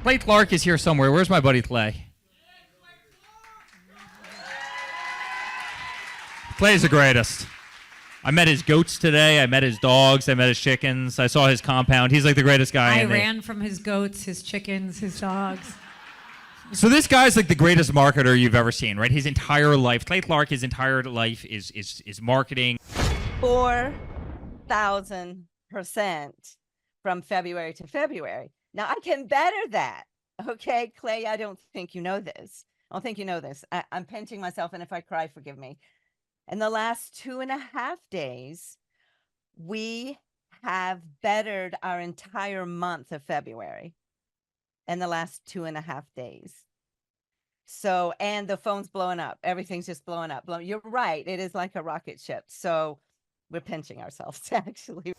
Clay Clark is here somewhere. Where's my buddy Clay? Clay's the greatest. I met his goats today. I met his dogs. I met his chickens. I saw his compound. He's like the greatest guy. I ran from his goats, his chickens, his dogs. So this guy's like the greatest marketer you've ever seen, right? His entire life, Clay Clark, his entire life is marketing. 4,000% from February to February. Now I can better that. Okay, Clay, I don't think you know this. I don't think you know this. I'm pinching myself, and if I cry, forgive me. In the last 2.5 days, we have bettered our entire month of February in the last 2.5 days. So, and the phone's blowing up. Everything's just blowing up. You're right. It is like a rocket ship. So we're pinching ourselves, actually.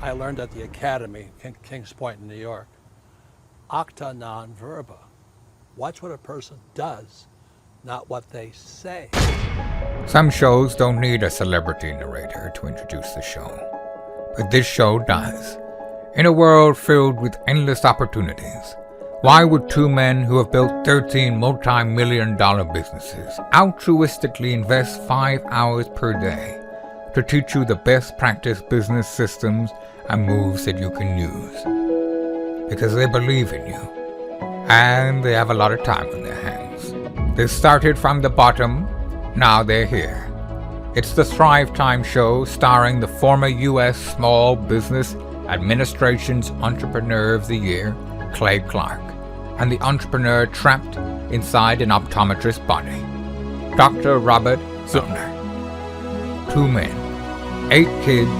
I learned at the Academy, Kings Point in New York, acta non verba. Watch what a person does, not what they say. Some shows don't need a celebrity narrator to introduce the show, but this show does. In a world filled with endless opportunities, why would two men who have built 13 multi-million-dollar businesses altruistically invest 5 hours per day to teach you the best practice business systems and moves that you can use? Because they believe in you, and they have a lot of time on their hands. They started from the bottom, now they're here. It's the Thrivetime show starring the former U.S. Small Business Administration's Entrepreneur of the Year, Clay Clark, and the entrepreneur trapped inside an optometrist's body, Dr. Robert Zillner. 2 men, 8 kids,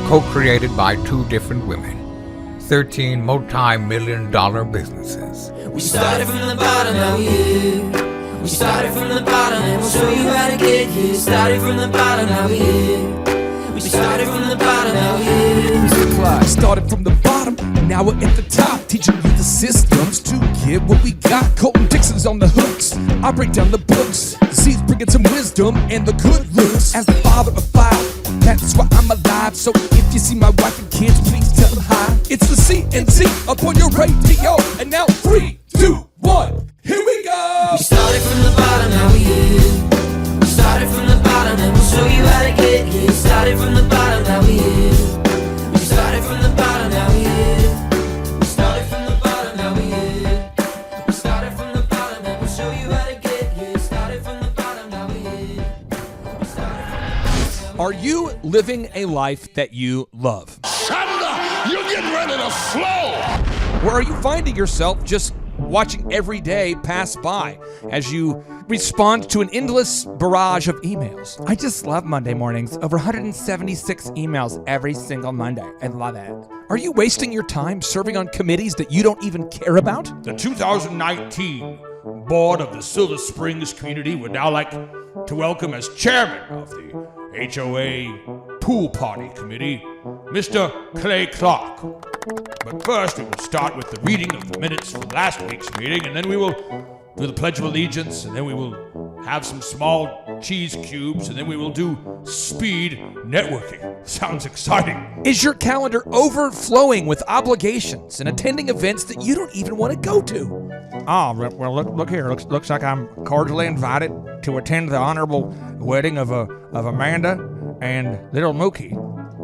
co-created by 2 different women, 13 multi-million-dollar businesses. We started from the bottom, now we're here. We started from the bottom and we'll show you how to get here. Started from the bottom, now we're here. We started from the bottom, now we're here. Started from the bottom, now we're at the top. Teaching you the systems to get what we got. Colton Dixon's on the hooks, I break down the books. C's bringing some wisdom and the good looks. As the father of 5, that's why I'm alive. So if you see my wife and kids, please tell them hi. It's the CNC up on your radio. And now 3, 2, 1, here we go. We started from the bottom, now we're here. We started from the bottom and we'll show you how to get here. Started from the bottom, now we're here. We started from the bottom, now we're here. We started from the bottom, now we're here. We started from the bottom and we'll show you how to get here. Started from the bottom, now we're here. We started from the bottom. Are you living a life that you love? You're getting ready to flow! Or are you finding yourself just watching every day pass by as you respond to an endless barrage of emails? I just love Monday mornings. Over 176 emails every single Monday. I love it. Are you wasting your time serving on committees that you don't even care about? The 2019 Board of the Silver Springs Community would now like to welcome as chairman of the HOA Pool Party Committee, Mr. Clay Clark. But first, we will start with the reading of the minutes from last week's meeting, and then we will do the Pledge of Allegiance, and then we will have some small cheese cubes, and then we will do speed networking. Sounds exciting. Is your calendar overflowing with obligations and attending events that you don't even want to go to? Oh, well, look here. Looks like I'm cordially invited to attend the honorable wedding of Amanda and little Mookie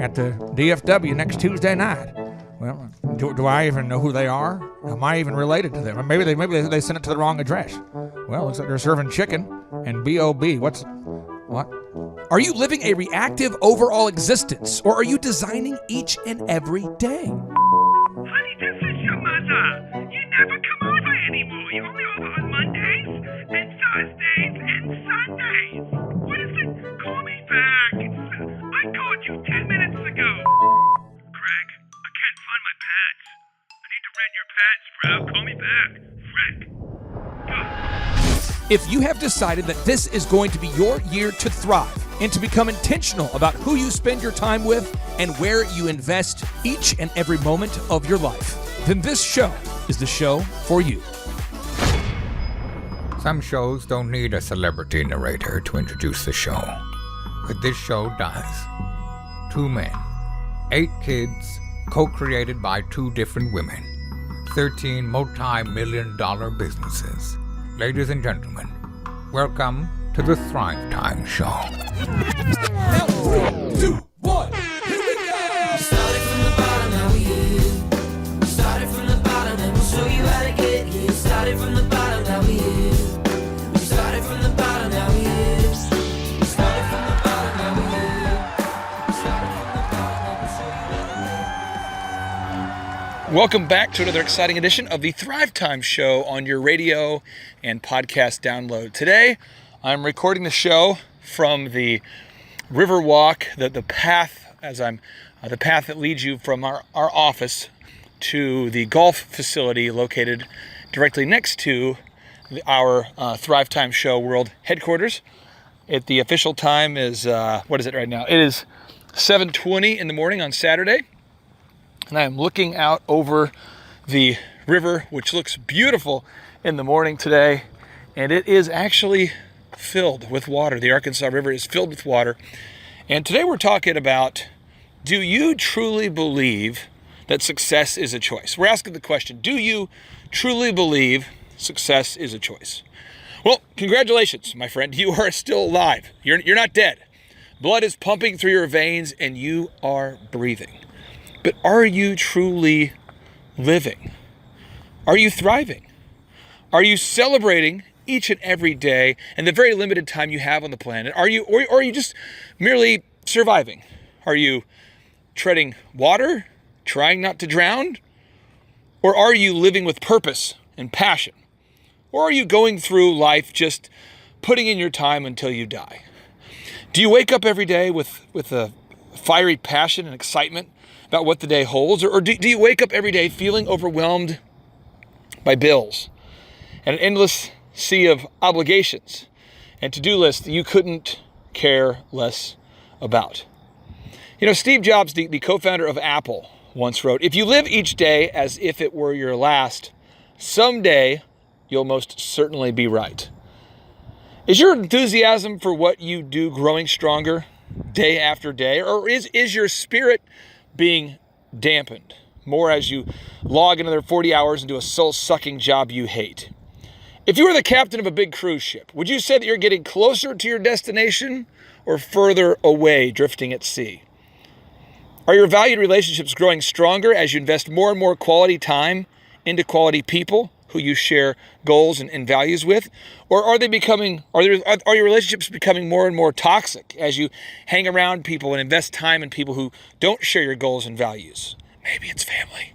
at the DFW next Tuesday night. Well, do I even know who they are? Am I even related to them? Maybe they sent it to the wrong address. Well, looks like they're serving chicken and B.O.B. What? Are you living a reactive overall existence, or are you designing each and every day? Honey, this is your mother. You never come over anymore. You're only over on Mondays and Thursdays and Sundays. What is it? Call me back. I called you 10 minutes ago. Craig, I can't find my pants. I need to rent your pants, bro. Call me back. Frick. If you have decided that this is going to be your year to thrive and to become intentional about who you spend your time with and where you invest each and every moment of your life, then this show is the show for you. Some shows don't need a celebrity narrator to introduce the show, but this show does. 2 men, 8 kids, co-created by 2 different women, 13 multi-million-dollar businesses. Ladies and gentlemen, welcome to the Thrivetime Show. 3, 2, 1, here we go! Started from the bottom, now we here. Started from the bottom, and we'll show you how to get here. Started from the bottom, now we here. We started from the bottom, now we here. Started from the bottom, now we here. Started from the bottom, and we'll show you how to get. Welcome back to another exciting edition of the Thrivetime Show on your radio and podcast download. Today, I'm recording the show from the river walk, the path the path that leads you from our office to the golf facility located directly next to our Thrivetime Show World headquarters. The official time is what is it right now? It is 7:20 in the morning on Saturday, and I am looking out over the river, which looks beautiful in the morning today, and it is actually filled with water. The Arkansas River is filled with water. And today we're talking about, do you truly believe that success is a choice? We're asking the question, do you truly believe success is a choice? Well, congratulations, my friend. You are still alive. You're not dead. Blood is pumping through your veins and you are breathing. But are you truly living? Are you thriving? Are you celebrating each and every day and the very limited time you have on the planet? Or are you just merely surviving? Are you treading water, trying not to drown? Or are you living with purpose and passion? Or are you going through life just putting in your time until you die? Do you wake up every day with a fiery passion and excitement about what the day holds? Or do you wake up every day feeling overwhelmed by bills and an endless sea of obligations and to-do lists that you couldn't care less about? You know, Steve Jobs, the co-founder of Apple, once wrote, "If you live each day as if it were your last, someday you'll most certainly be right." Is your enthusiasm for what you do growing stronger day after day, or is your spirit being dampened more as you log another 40 hours into a soul-sucking job you hate? If you were the captain of a big cruise ship, would you say that you're getting closer to your destination or further away, drifting at sea? Are your valued relationships growing stronger as you invest more and more quality time into quality people who you share goals and values with? Or are your relationships becoming more and more toxic as you hang around people and invest time in people who don't share your goals and values? Maybe it's family.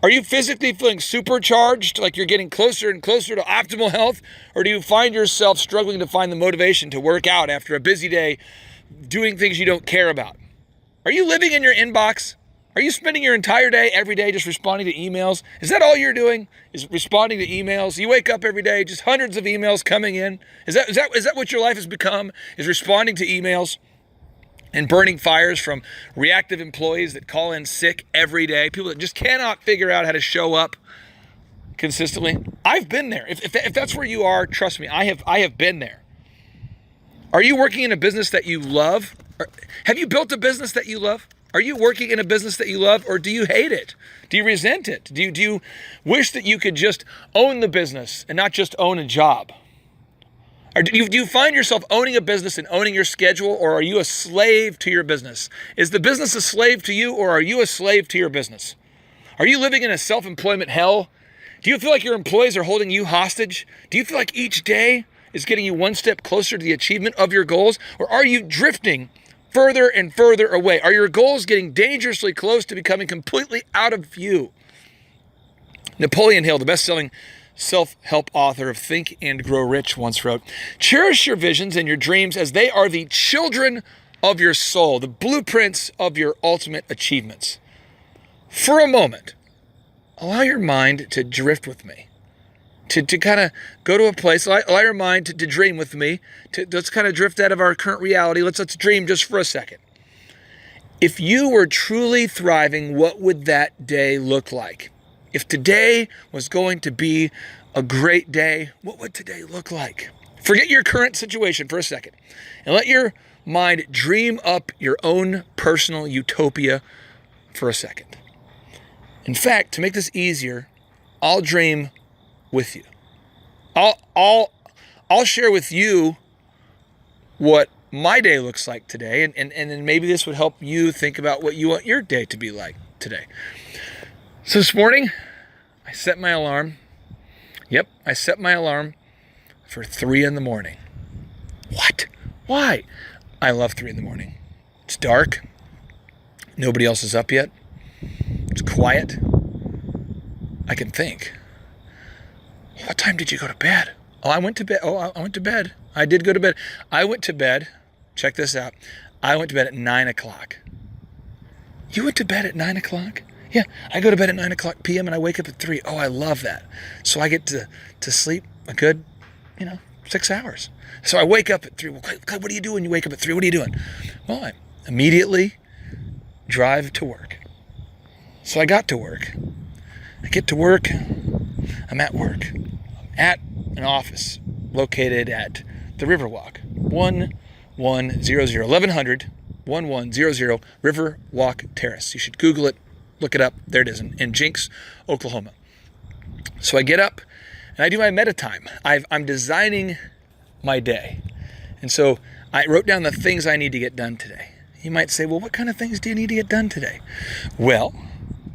Are you physically feeling supercharged, like you're getting closer and closer to optimal health? Or do you find yourself struggling to find the motivation to work out after a busy day doing things you don't care about? Are you living in your inbox? Are you spending your entire day, every day, just responding to emails? Is that all you're doing, is responding to emails? You wake up every day, just hundreds of emails coming in? Is that what your life has become, is responding to emails? And burning fires from reactive employees that call in sick every day, people that just cannot figure out how to show up consistently. I've been there. If that's where you are, trust me, I have been there. Are you working in a business that you love? Have you built a business that you love? Are you working in a business that you love, or do you hate it? Do you resent it? Do you wish that you could just own the business and not just own a job? Or do you find yourself owning a business and owning your schedule, or are you a slave to your business? Is the business a slave to you, or are you a slave to your business? Are you living in a self-employment hell? Do you feel like your employees are holding you hostage? Do you feel like each day is getting you one step closer to the achievement of your goals, or are you drifting further and further away? Are your goals getting dangerously close to becoming completely out of view? Napoleon Hill, the best-selling self-help author of Think and Grow Rich, once wrote, "Cherish your visions and your dreams as they are the children of your soul, the blueprints of your ultimate achievements." For a moment, allow your mind to drift with me, to kind of go to a place, allow your mind to dream with me, let's kind of drift out of our current reality. Let's dream just for a second. If you were truly thriving, what would that day look like? If today was going to be a great day, what would today look like? Forget your current situation for a second and let your mind dream up your own personal utopia for a second. In fact, to make this easier, I'll dream with you. I'll share with you what my day looks like today, and then maybe this would help you think about what you want your day to be like today. So this morning, I set my alarm. Yep, I set my alarm for 3 a.m. What? Why? I love 3 a.m. It's dark. Nobody else is up yet. It's quiet. I can think. What time did you go to bed? I went to bed. I did go to bed. I went to bed. Check this out. I went to bed at 9 o'clock. You went to bed at 9 o'clock? Yeah, I go to bed at 9 o'clock p.m. and I wake up at 3. Oh, I love that. So I get to sleep a good, 6 hours. So I wake up at 3. Well, Clay, what do you do when you wake up at 3? What are you doing? Well, I immediately drive to work. So I got to work. I get to work. I'm at work. I'm at an office located at the Riverwalk, 1100 Riverwalk Terrace. You should Google it, look it up. There it is in Jinx, Oklahoma. So I get up and I do my meta time. I'm designing my day. And so I wrote down the things I need to get done today. You might say, well, what kind of things do you need to get done today? Well,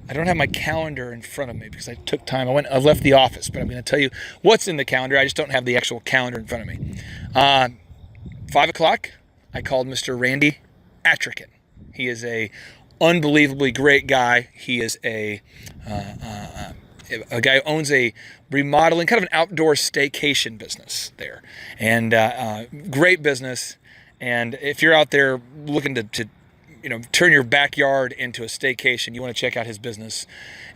I don't have my calendar in front of me because I took time. I left the office, but I'm going to tell you what's in the calendar. I just don't have the actual calendar in front of me. 5 o'clock, I called Mr. Randy Atrican. He is a unbelievably great guy. He is a guy who owns a remodeling, kind of an outdoor staycation business there. And great business. And if you're out there looking to turn your backyard into a staycation, you want to check out his business.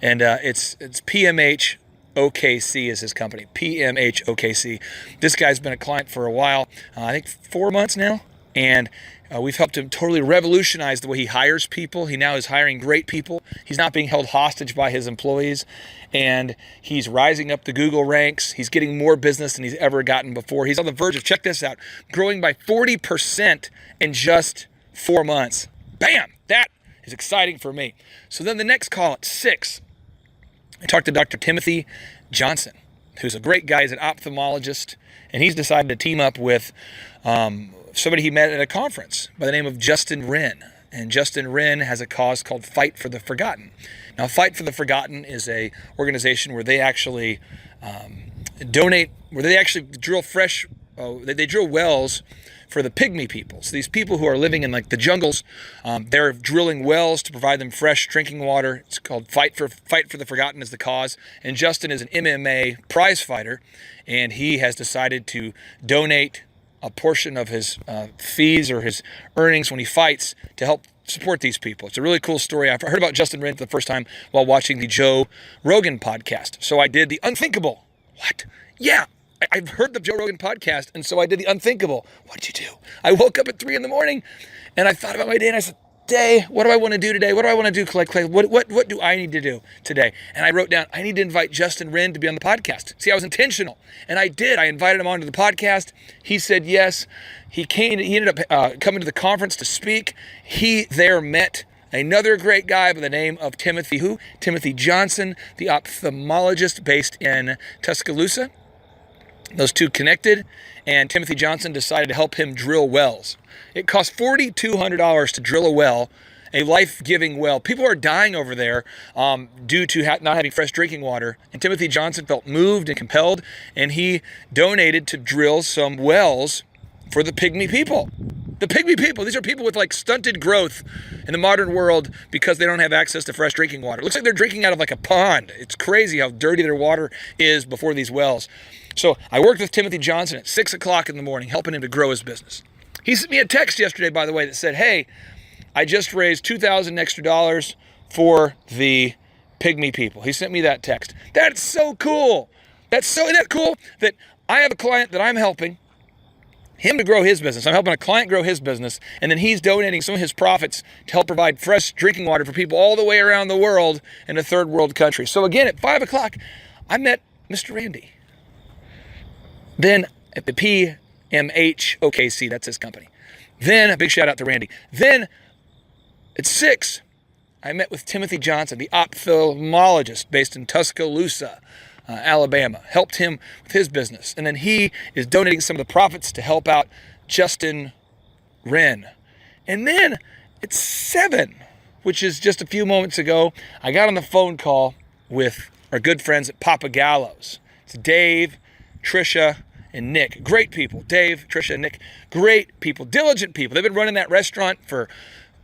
And it's PMH OKC is his company, PMH OKC. This guy's been a client for a while, I think 4 months now. And we've helped him totally revolutionize the way he hires people. He now is hiring great people. He's not being held hostage by his employees. And he's rising up the Google ranks. He's getting more business than he's ever gotten before. He's on the verge of, check this out, growing by 40% in just 4 months. Bam! That is exciting for me. So then the next call at 6, I talked to Dr. Timothy Johnson, who's a great guy. He's an ophthalmologist, and he's decided to team up with somebody he met at a conference by the name of Justin Wren. And Justin Wren has a cause called Fight for the Forgotten. Now, Fight for the Forgotten is a organization where they actually donate, where they actually drill they drill wells for the pygmy people. So these people who are living in like the jungles, they're drilling wells to provide them fresh drinking water. It's called Fight for the Forgotten is the cause. And Justin is an MMA prize fighter, and he has decided to donate a portion of his fees or his earnings when he fights to help support these people. It's a really cool story. I heard about Justin Wren for the first time while watching the Joe Rogan podcast. So I did the unthinkable. What? Yeah. I've heard the Joe Rogan podcast, and so I did the unthinkable. What did you do? I woke up at 3 a.m, and I thought about my day, and I said, what do I want to do today? What do I want to do, Clay? What do I need to do today? And I wrote down, I need to invite Justin Wren to be on the podcast. See, I was intentional, and I did. I invited him onto the podcast. He said yes. He ended up coming to the conference to speak. He there met another great guy by the name of Timothy Johnson, the ophthalmologist based in Tuscaloosa. Those two connected, and Timothy Johnson decided to help him drill wells. It cost $4,200 to drill a well, a life-giving well. People are dying over there due to not having fresh drinking water. And Timothy Johnson felt moved and compelled, and he donated to drill some wells for the pygmy people. The pygmy people, these are people with like stunted growth in the modern world because they don't have access to fresh drinking water. It looks like they're drinking out of like a pond. It's crazy how dirty their water is before these wells. So I worked with Timothy Johnson at 6 o'clock in the morning, helping him to grow his business. He sent me a text yesterday, by the way, that said, hey, I just raised $2,000 extra for the pygmy people. He sent me that text. That's so cool. Isn't that cool that I have a client that I'm helping him to grow his business. I'm helping a client grow his business, and then he's donating some of his profits to help provide fresh drinking water for people all the way around the world in a third world country. So again, at 5 o'clock, I met Mr. Randy. Then at the PMH OKC, that's his company. Then a big shout out to Randy. Then at 6, I met with Timothy Johnson, the ophthalmologist based in Tuscaloosa, Alabama. Helped him with his business. And then he is donating some of the profits to help out Justin Wren. And then at 7, which is just a few moments ago, I got on the phone call with our good friends at Papa Gallo's. It's Dave, Trisha, and Nick. Great people. Dave, Trisha, and Nick. Great people. Diligent people. They've been running that restaurant for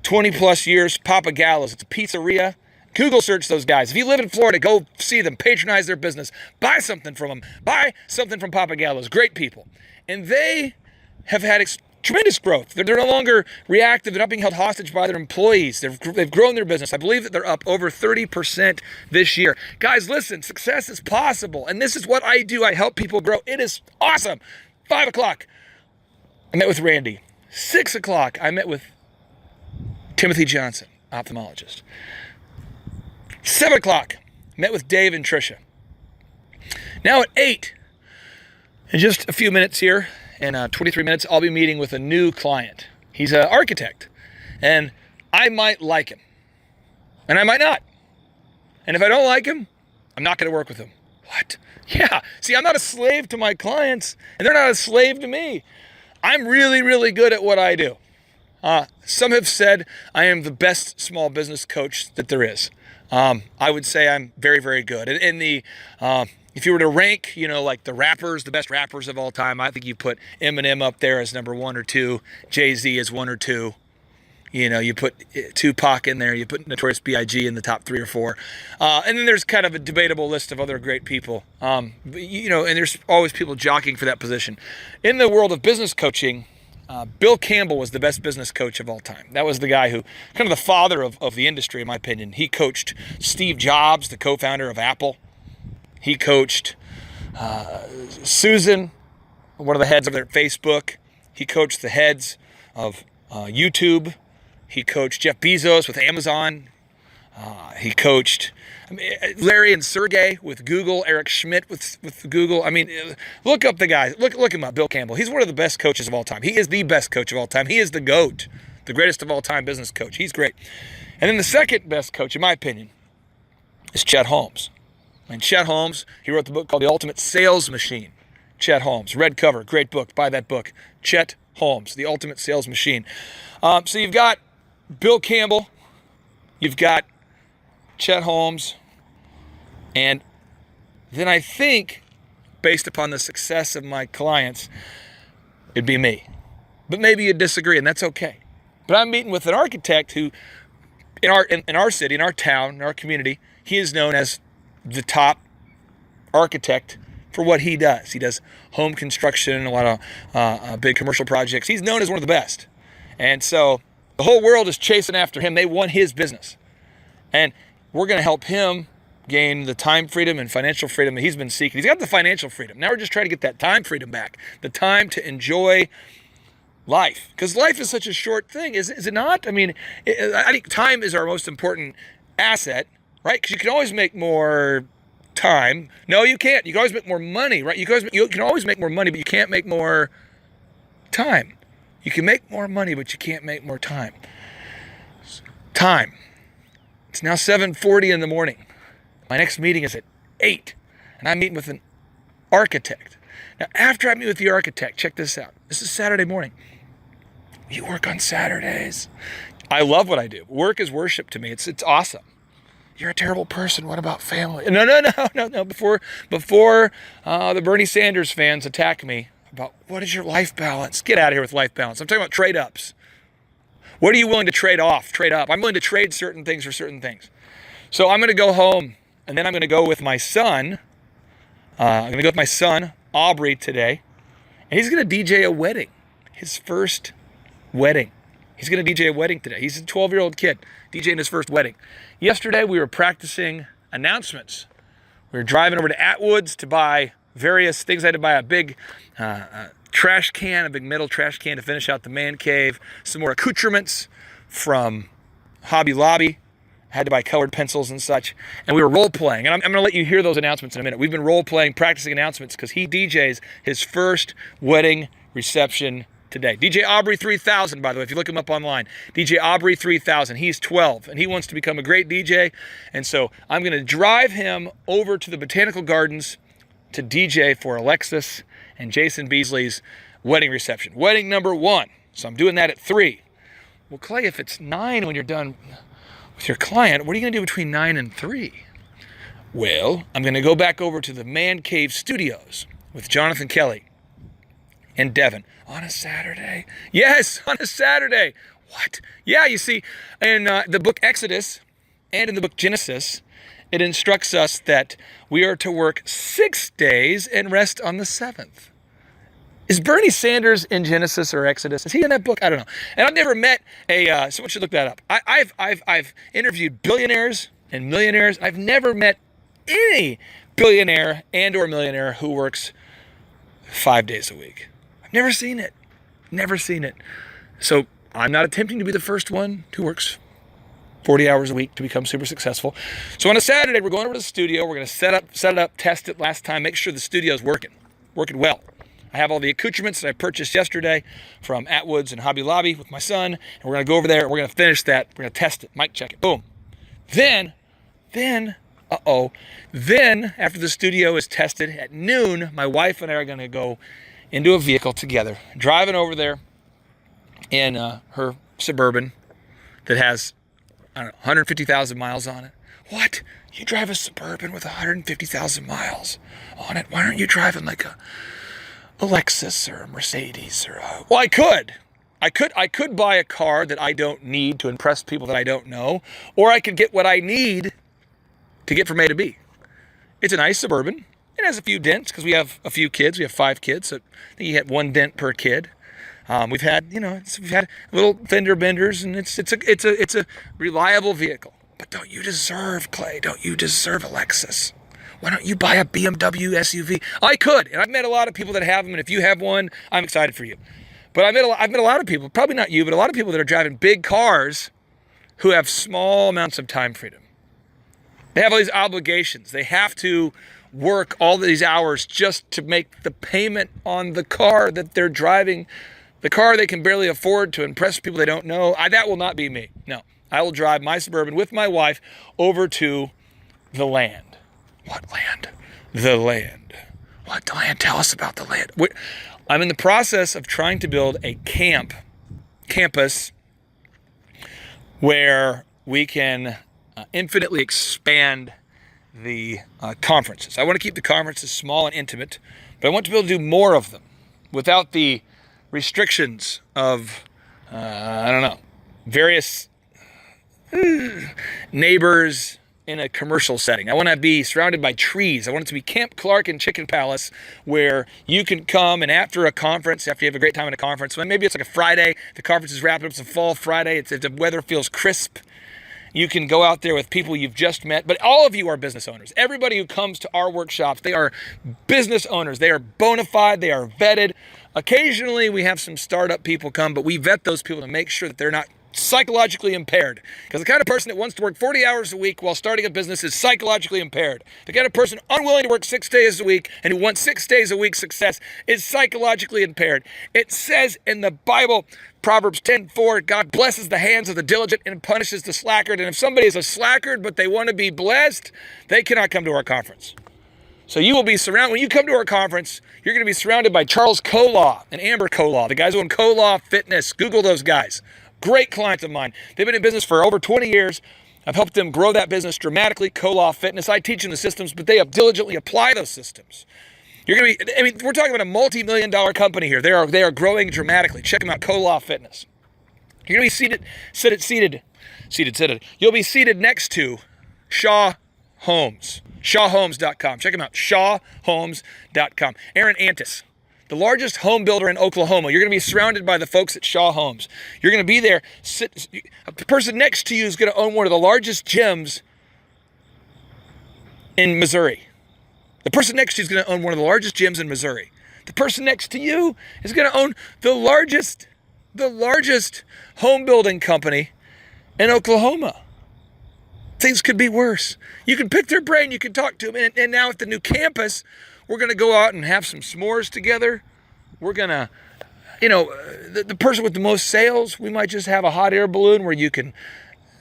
20 plus years. Papa Gallo's. It's a pizzeria. Google search those guys. If you live in Florida, go see them. Patronize their business. Buy something from them. Buy something from Papa Gallo's. Great people. And they have had tremendous growth. They're no longer reactive. They're not being held hostage by their employees. They've grown their business. I believe that they're up over 30% this year. Guys, listen, success is possible. And this is what I do. I help people grow. It is awesome. 5 o'clock, I met with Randy. 6 o'clock, I met with Timothy Johnson, ophthalmologist. 7 o'clock, met with Dave and Trisha. Now at 8, in just a few minutes here, in 23 minutes, I'll be meeting with a new client. He's an architect, and I might like him, and I might not. And if I don't like him, I'm not going to work with him. What? Yeah. See, I'm not a slave to my clients, and they're not a slave to me. I'm really, really good at what I do. Some have said I am the best small business coach that there is. I would say I'm very, very good. In the if you were to rank, like the rappers, the best rappers of all time, I think you put Eminem up there as number 1 or 2, Jay-Z as 1 or 2. You put Tupac in there, you put Notorious B.I.G. in the top 3 or 4. And then there's kind of a debatable list of other great people. And there's always people jockeying for that position. In the world of business coaching, Bill Campbell was the best business coach of all time. That was the guy who, kind of the father of the industry, in my opinion. He coached Steve Jobs, the co-founder of Apple. He coached Susan, one of the heads of their Facebook. He coached the heads of YouTube. He coached Jeff Bezos with Amazon. He coached Larry and Sergey with Google, Eric Schmidt with Google. I mean, look up the guy. Look him up, Bill Campbell. He's one of the best coaches of all time. He is the best coach of all time. He is the GOAT, the greatest of all time business coach. He's great. And then the second best coach, in my opinion, is Chet Holmes. And Chet Holmes, he wrote the book called The Ultimate Sales Machine. Chet Holmes, red cover, great book. Buy that book. Chet Holmes, The Ultimate Sales Machine. So you've got Bill Campbell, you've got Chet Holmes, and then I think, based upon the success of my clients, it'd be me. But maybe you'd disagree, and that's okay. But I'm meeting with an architect who, in our city, in our town, in our community, he is known as the top architect for what he does. He does home construction, a lot of big commercial projects. He's known as one of the best. And so the whole world is chasing after him. They want his business. And we're going to help him gain the time freedom and financial freedom that he's been seeking. He's got the financial freedom. Now we're just trying to get that time freedom back. The time to enjoy life. Because life is such a short thing, is it not? I mean, I think time is our most important asset, right? Because you can always make more time. No, you can't. You can always make more money, right? You can always make more money, but you can't make more time. You can make more money, but you can't make more time. Time. It's now 7:40 in the morning. My next meeting is at 8, and I'm meeting with an architect. Now, after I meet with the architect, check this out. This is Saturday morning. You work on Saturdays. I love what I do. Work is worship to me. It's awesome. You're a terrible person. What about family? No. Before the Bernie Sanders fans attack me about what is your life balance? Get out of here with life balance. I'm talking about trade-ups. What are you willing to trade off, trade up? I'm willing to trade certain things for certain things. So I'm going to go home, and then I'm going to go with my son. Aubrey, today. And he's going to DJ a wedding. His first wedding. He's going to DJ a wedding today. He's a 12-year-old kid DJing his first wedding. Yesterday, we were practicing announcements. We were driving over to Atwood's to buy various things. I had to buy a big trash can, a big metal trash can to finish out the man cave. Some more accoutrements from Hobby Lobby. I had to buy colored pencils and such. And we were role-playing. And I'm going to let you hear those announcements in a minute. We've been role-playing, practicing announcements because he DJs his first wedding reception today. DJ Aubrey 3000, by the way, if you look him up online. DJ Aubrey 3000. He's 12, and he wants to become a great DJ. And so I'm going to drive him over to the Botanical Gardens to DJ for Alexis and Jason Beasley's wedding reception. Wedding number 1. So I'm doing that at 3. Well, Clay, if it's 9 when you're done with your client, what are you going to do between 9 and 3? Well, I'm going to go back over to the Man Cave Studios with Jonathan Kelly and Devin on a Saturday. Yes, on a Saturday. What? Yeah, you see, in the book Exodus and in the book Genesis, it instructs us that we are to work 6 days and rest on the 7th. Is Bernie Sanders in Genesis or Exodus? Is he in that book? I don't know. And I've never met someone should look that up. I've interviewed billionaires and millionaires. I've never met any billionaire and or millionaire who works 5 days a week. I've never seen it. Never seen it. So I'm not attempting to be the first one who works 40 hours a week to become super successful. So on a Saturday, we're going over to the studio. We're going to set it up, test it last time, make sure the studio's working well. I have all the accoutrements that I purchased yesterday from Atwoods and Hobby Lobby with my son, and we're going to go over there, and we're going to finish that. We're going to test it, mic check it, boom. Then, after the studio is tested at noon, my wife and I are going to go into a vehicle together, driving over there in her Suburban that has, 150,000 miles on it. What? You drive a Suburban with 150,000 miles on it? Why aren't you driving like a Lexus or a Mercedes or a... Well, I could buy a car that I don't need to impress people that I don't know, or I could get what I need to get from A to B. It's a nice Suburban. It has a few dents because we have a few kids. We have 5 kids, so I think you get 1 dent per kid. We've had little fender benders, and it's a reliable vehicle. But don't you deserve, Clay? Don't you deserve a Lexus? Why don't you buy a BMW SUV? I could, and I've met a lot of people that have them, and if you have one, I'm excited for you. But I've met a lot of people, probably not you, but a lot of people that are driving big cars who have small amounts of time freedom. They have all these obligations. They have to work all these hours just to make the payment on the car that they're driving, the car they can barely afford to impress people they don't know. That will not be me. No, I will drive my Suburban with my wife over to the land. What land? The land. What land? Tell us about the land. I'm in the process of trying to build a campus where we can infinitely expand the conferences. I want to keep the conferences small and intimate, but I want to be able to do more of them without the restrictions of, various neighbors in a commercial setting. I want to be surrounded by trees. I want it to be Camp Clark and Chicken Palace, where you can come and after a conference, after you have a great time at a conference, maybe it's like a Friday, the conference is wrapping up, it's a fall Friday, if the weather feels crisp, you can go out there with people you've just met. But all of you are business owners. Everybody who comes to our workshops, they are business owners. They are bona fide. They are vetted. Occasionally, we have some startup people come, but we vet those people to make sure that they're not psychologically impaired. Because the kind of person that wants to work 40 hours a week while starting a business is psychologically impaired. The kind of person unwilling to work 6 days a week and who wants 6 days a week success is psychologically impaired. It says in the Bible, Proverbs 10:4, God blesses the hands of the diligent and punishes the slackard. And if somebody is a slackard but they want to be blessed, they cannot come to our conference. So you will be surrounded, when you come to our conference, you're going to be surrounded by Charles Kolaw and Amber Kolaw, the guys who own Kolaw Fitness. Google those guys. Great clients of mine. They've been in business for over 20 years. I've helped them grow that business dramatically. Kolaw Fitness. I teach them the systems, but they diligently apply those systems. You're going to be, we're talking about a multi-million-dollar company here. They are growing dramatically. Check them out, Kolaw Fitness. You're going to be seated. You'll be seated next to Shaw Homes. ShawHomes.com. Check them out, ShawHomes.com. Aaron Antis, the largest home builder in Oklahoma. You're going to be surrounded by the folks at Shaw Homes. You're going to be there. The person next to you is going to own one of the largest gyms in Missouri. The person next to you is going to own one of the largest gyms in Missouri. The person next to you is going to own the largest home building company in Oklahoma. Things could be worse. You can pick their brain, you can talk to them. And now at the new campus, we're going to go out and have some s'mores together. We're going to the person with the most sales, we might just have a hot air balloon where you can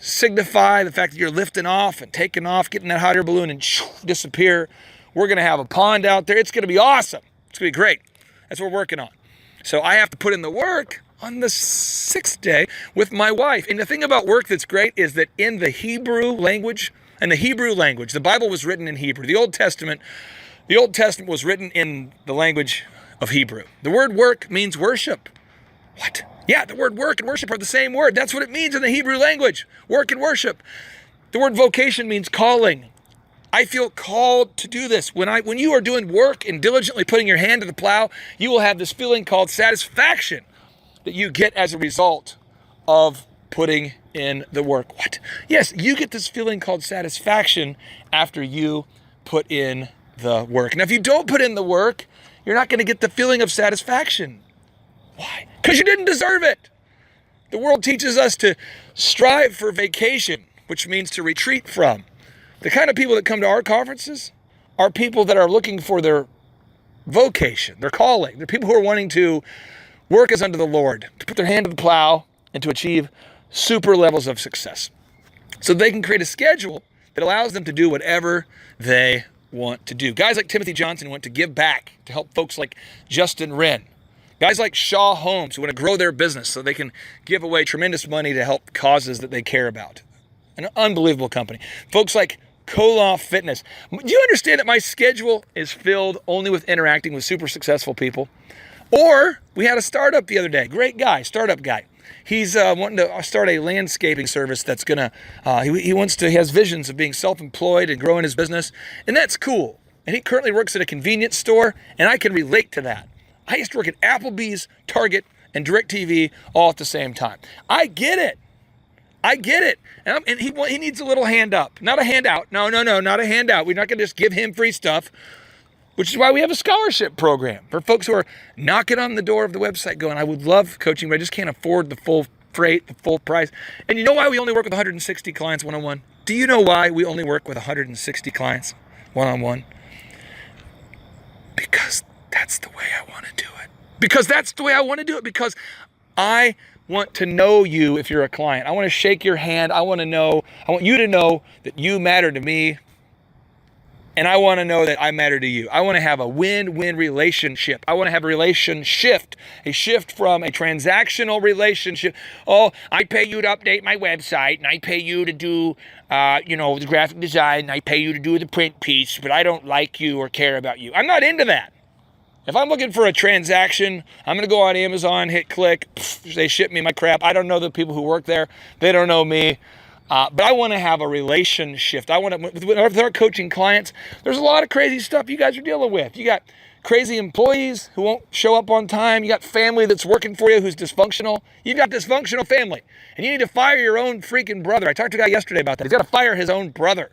signify the fact that you're lifting off and taking off, getting that hot air balloon and disappear. We're going to have a pond out there. It's going to be awesome. It's going to be great. That's what we're working on. So I have to put in the work on the 6th day with my wife. And the thing about work that's great is that in the Hebrew language, the Bible was written in Hebrew. The Old Testament was written in the language of Hebrew. The word work means worship. What? Yeah, the word work and worship are the same word. That's what it means in the Hebrew language, work and worship. The word vocation means calling. I feel called to do this. When you are doing work and diligently putting your hand to the plow, you will have this feeling called satisfaction that you get as a result of putting in the work. What? Yes, you get this feeling called satisfaction after you put in the work. And if you don't put in the work, you're not going to get the feeling of satisfaction. Why? Because you didn't deserve it. The world teaches us to strive for vacation, which means to retreat from. The kind of people that come to our conferences are people that are looking for their vocation, their calling. They're people who are wanting to work as unto the Lord, to put their hand to the plow and to achieve super levels of success. So they can create a schedule that allows them to do whatever they want to do. Guys like Timothy Johnson want to give back to help folks like Justin Wren. Guys like Shaw Holmes who want to grow their business so they can give away tremendous money to help causes that they care about. An unbelievable company. Folks like Koloff Fitness. Do you understand that my schedule is filled only with interacting with super successful people? Or we had a startup the other day. Great guy, startup guy. He's wanting to start a landscaping service that's gonna. He has visions of being self-employed and growing his business, and that's cool. And he currently works at a convenience store, and I can relate to that. I used to work at Applebee's, Target, and DirecTV all at the same time. I get it. And he needs a little hand up, not a handout. No, not a handout. We're not going to just give him free stuff, which is why we have a scholarship program for folks who are knocking on the door of the website going, I would love coaching, but I just can't afford the full freight, the full price. And you know why we only work with 160 clients one-on-one? Do you know why we only work with 160 clients one-on-one? Because that's the way I want to do it. Because I want to know you if you're a client. I want to shake your hand. I want you to know that you matter to me. And I want to know that I matter to you. I want to have a win-win relationship. I want to have a relation shift, a shift from a transactional relationship. Oh, I pay you to update my website, and I pay you to do, the graphic design, and I pay you to do the print piece, but I don't like you or care about you. I'm not into that. If I'm looking for a transaction, I'm going to go on Amazon, hit click, they ship me my crap. I don't know the people who work there. They don't know me. But I want to have a relationship. With our coaching clients, there's a lot of crazy stuff you guys are dealing with. You got crazy employees who won't show up on time. You got family that's working for you who's dysfunctional. You've got dysfunctional family. And you need to fire your own freaking brother. I talked to a guy yesterday about that. He's got to fire his own brother.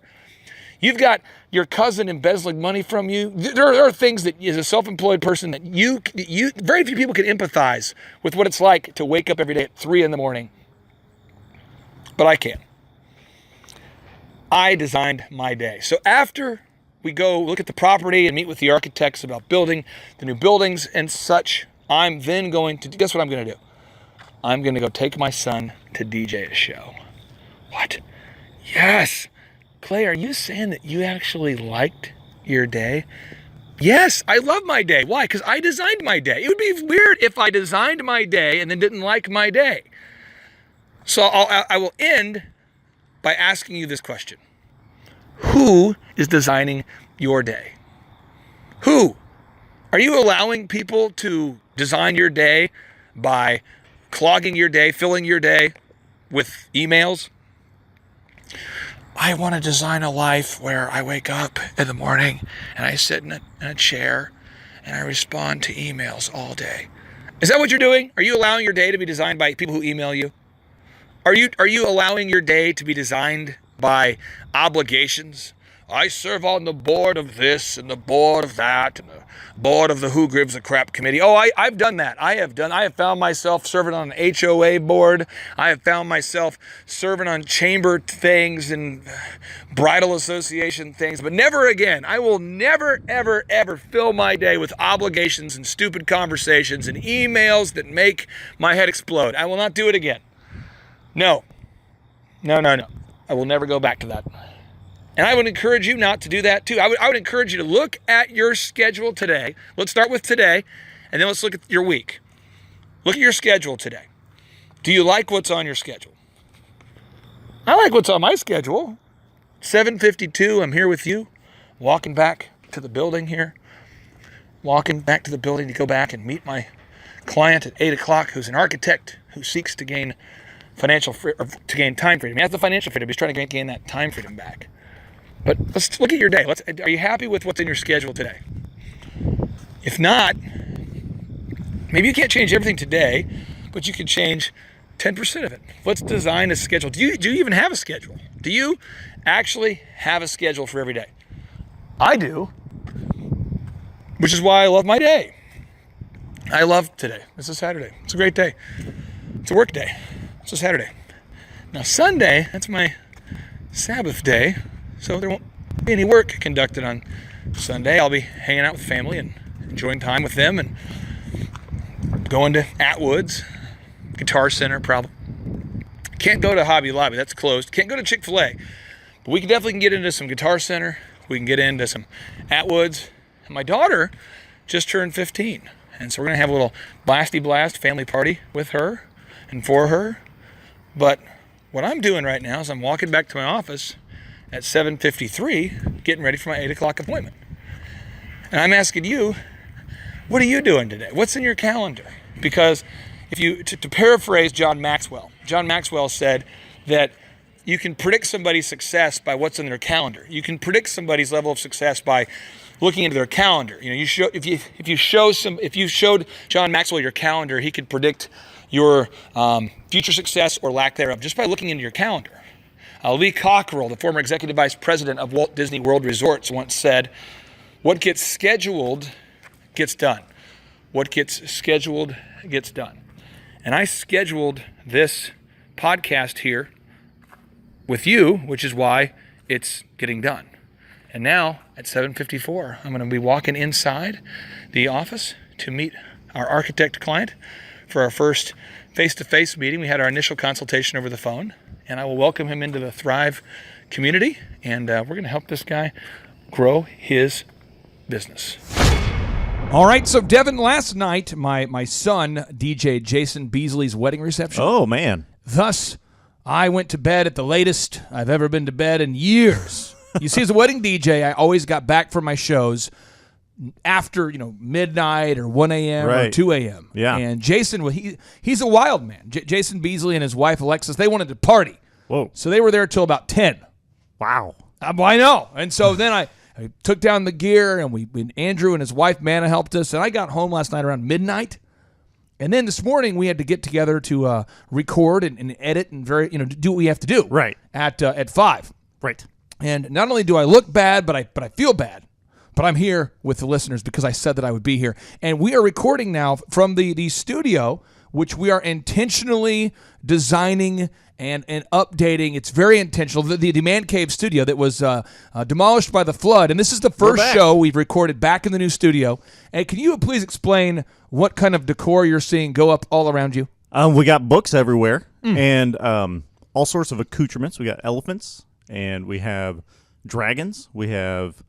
You've got your cousin embezzling money from you. There are things that, as a self-employed person, that you very few people can empathize with what it's like to wake up every day at 3 a.m. But I can. I designed my day. So after we go look at the property and meet with the architects about building the new buildings and such, I'm then going to, guess what I'm going to do? I'm going to go take my son to DJ a show. What? Yes. Clay, are you saying that you actually liked your day? Yes, I love my day. Why? Because I designed my day. It would be weird if I designed my day and then didn't like my day. So I will end by asking you this question. Who is designing your day? Who? Are you allowing people to design your day by clogging your day, filling your day with emails? I want to design a life where I wake up in the morning and I sit in a chair and I respond to emails all day. Is that what you're doing? Are you allowing your day to be designed by people who email you? Are you allowing your day to be designed by obligations? I serve on the board of this and the board of that and the board of the Who Gives a Crap committee. Oh, I've done that. I have found myself serving on an HOA board. I have found myself serving on chamber things and bridal association things, but never again. I will never, ever, ever fill my day with obligations and stupid conversations and emails that make my head explode. I will not do it again. No. I will never go back to that. And I would encourage you not to do that too. I would encourage you to look at your schedule today. Let's start with today, and then let's look at your week. Look at your schedule today. Do you like what's on your schedule? I like what's on my schedule. 7:52, I'm here with you, walking back to the building here. Walking back to the building to go back and meet my client at 8 o'clock, who's an architect who seeks to gain to gain time freedom. He has the financial freedom. He's trying to gain that time freedom back. But let's look at your day. Are you happy with what's in your schedule today? If not, maybe you can't change everything today, but you can change 10% of it. Let's design a schedule. Do you even have a schedule? Do you actually have a schedule for every day? I do, which is why I love my day. I love today. It's a Saturday. It's a great day. It's a work day. It's a Saturday. Now Sunday, that's my Sabbath day. So there won't be any work conducted on Sunday. I'll be hanging out with family and enjoying time with them and going to Atwood's, Guitar Center probably. Can't go to Hobby Lobby, that's closed. Can't go to Chick-fil-A. But we can definitely get into some Guitar Center. We can get into some Atwood's. And my daughter just turned 15. And so we're going to have a little blasty blast family party with her and for her. But what I'm doing right now is I'm walking back to my office at 7:53, getting ready for my 8 o'clock appointment. And I'm asking you, what are you doing today? What's in your calendar? Because if you, to paraphrase John Maxwell said that you can predict somebody's success by what's in their calendar. You can predict somebody's level of success by looking into their calendar. You know, if you showed John Maxwell your calendar, he could predict your future success or lack thereof just by looking into your calendar. Lee Cockrell, the former executive vice president of Walt Disney World Resorts, once said, "What gets scheduled gets done. What gets scheduled gets done." And I scheduled this podcast here with you, which is why it's getting done. And now at 7:54, I'm going to be walking inside the office to meet our architect client for our first face-to-face meeting. We had our initial consultation over the phone, and I will welcome him into the Thrive community, and we're going to help this guy grow his business. All right, so Devin, last night, my son DJ'd Jason Beasley's wedding reception. Oh, man. Thus, I went to bed at the latest I've ever been to bed in years. You see, as a wedding DJ, I always got back from my shows after, midnight or 1 a.m. or 2 a.m. Yeah. And Jason, he's a wild man. Jason Beasley and his wife, Alexis, they wanted to party. Whoa. So they were there till about 10. Wow. I know. And so then I took down the gear, and Andrew and his wife, Manna, helped us. And I got home last night around midnight. And then this morning we had to get together to record and edit and do what we have to do. Right. At 5. Right. And not only do I look bad, but I feel bad. But I'm here with the listeners because I said that I would be here. And we are recording now from the studio, which we are intentionally designing and updating. It's very intentional. The Man Cave studio that was demolished by the flood. And this is the first show we've recorded back in the new studio. And can you please explain what kind of decor you're seeing go up all around you? We got books everywhere and all sorts of accoutrements. We got elephants and we have dragons. We have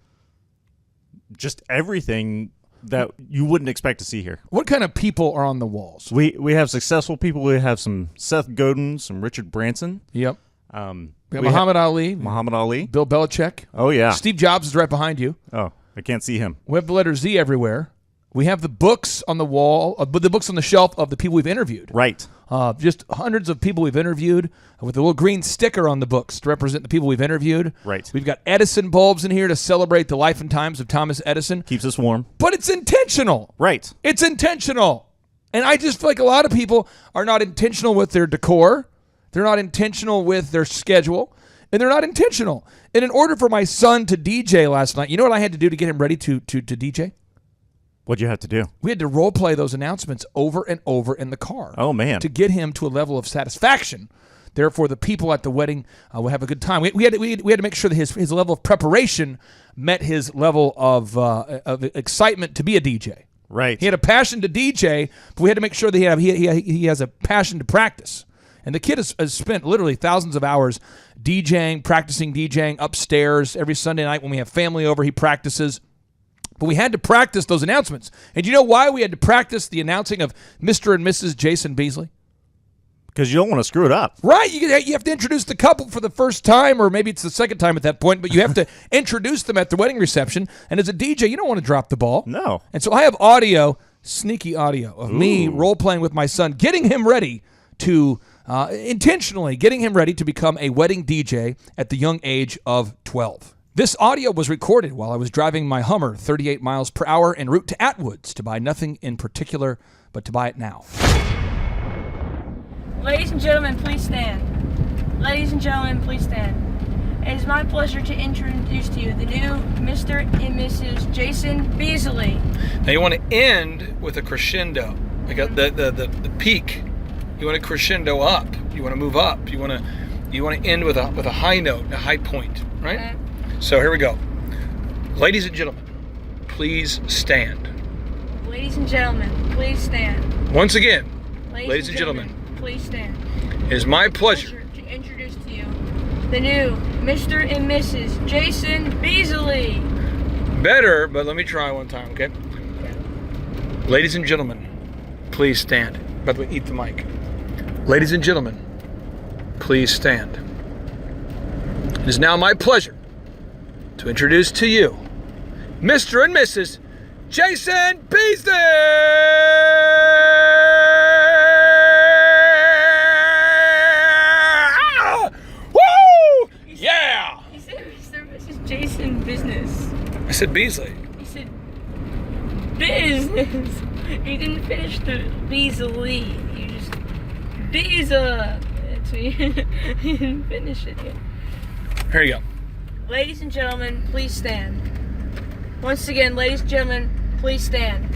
just everything that you wouldn't expect to see here. What kind of people are on the walls? We have successful people. We have some Seth Godin, some Richard Branson. Yep. We have Muhammad Ali. Muhammad Ali. Bill Belichick. Oh, yeah. Steve Jobs is right behind you. Oh, I can't see him. We have the letter Z everywhere. We have the books on the wall, the books on the shelf of the people we've interviewed. Right. Just hundreds of people we've interviewed with a little green sticker on the books to represent the people we've interviewed. Right. We've got Edison bulbs in here to celebrate the life and times of Thomas Edison. Keeps us warm. But it's intentional. Right. It's intentional. And I just feel like a lot of people are not intentional with their decor. They're not intentional with their schedule. and they're not intentional. And in order for my son to DJ last night, you know what I had to do to get him ready to DJ? What'd you have to do? We had to role play those announcements over and over in the car. Oh, man. To get him to a level of satisfaction. Therefore, the people at the wedding will have a good time. We had to make sure that his level of preparation met his level of excitement to be a DJ. Right. He had a passion to DJ, but we had to make sure that he has a passion to practice. And the kid has spent literally thousands of hours practicing DJing upstairs every Sunday night when we have family over. He practices. But we had to practice those announcements. And do you know why we had to practice the announcing of Mr. and Mrs. Jason Beasley? Because you don't want to screw it up. Right. You have to introduce the couple for the first time, or maybe it's the second time at that point, but you have to introduce them at the wedding reception. And as a DJ, you don't want to drop the ball. No. And so I have audio, sneaky audio, of me role-playing with my son, getting him ready to, intentionally getting him ready to become a wedding DJ at the young age of 12. This audio was recorded while I was driving my Hummer 38 miles per hour en route to Atwoods to buy nothing in particular, but to buy it now. Ladies and gentlemen, please stand. Ladies and gentlemen, please stand. It is my pleasure to introduce to you the new Mr. and Mrs. Jason Beasley. Now you want to end with a crescendo. Like the peak. You want to crescendo up. You want to move up. You want to end with a high note, a high point, right? Okay. So here we go. Ladies and gentlemen, please stand. Ladies and gentlemen, please stand. Once again, ladies and gentlemen, please stand. it is my pleasure To introduce to you the new Mr. and Mrs. Jason Beasley. Better, but let me try one time, okay? Ladies and gentlemen, please stand. By the way, eat the mic. Ladies and gentlemen, please stand. It is now my pleasure to introduce to you Mr. and Mrs. Jason Beasley! Ah! Woo! Yeah! He said Mr. and Mrs. Jason Business. I said Beasley. He said business. He didn't finish the Beasley. You just Beasley. He didn't finish it yet. Here you go. Ladies and gentlemen, please stand. Once again, ladies and gentlemen, please stand.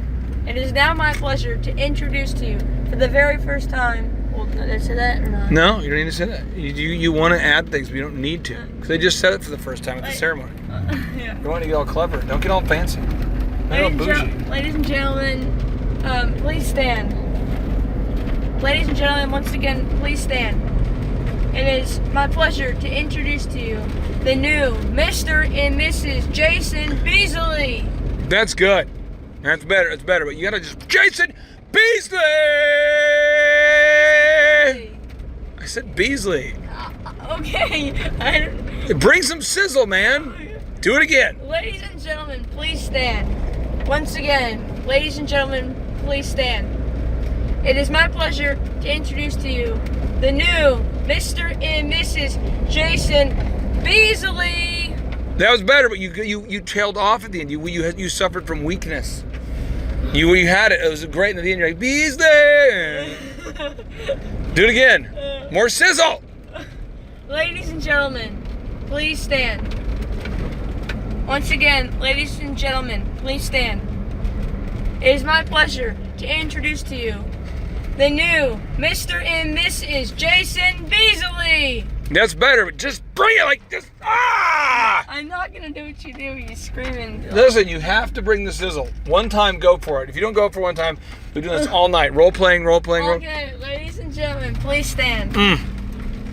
It is now my pleasure to introduce to you for the very first time. Well, did I say that or not? No, you don't need to say that. You want to add things, but you don't need to. Because they just said it for the first time at the ceremony. Yeah. You want to get all clever. Don't get all fancy. Don't get all bougie. Ladies and gentlemen, please stand. Ladies and gentlemen, once again, please stand. It is my pleasure to introduce to you the new Mr. and Mrs. Jason Beasley. That's good. That's better. That's better. But you gotta just Jason Beasley. I said Beasley. Okay. Bring some sizzle, man. Do it again. Ladies and gentlemen, please stand. Once again, ladies and gentlemen, please stand. It is my pleasure to introduce to you the new Mr. and Mrs. Jason Beasley. That was better, but you tailed off at the end. You suffered from weakness. You had it. It was great. And at the end, you're like Beasley. Do it again. More sizzle. Ladies and gentlemen, please stand. Once again, ladies and gentlemen, please stand. It is my pleasure to introduce to you the new Mr. and Mrs. Jason Beasley. That's better, but just bring it like this. Ah! I'm not gonna do what you do. You're screaming. Listen, you have to bring the sizzle. One time, go for it. If you don't go for one time, we're doing this all night. Role playing. Okay, ladies and gentlemen, please stand.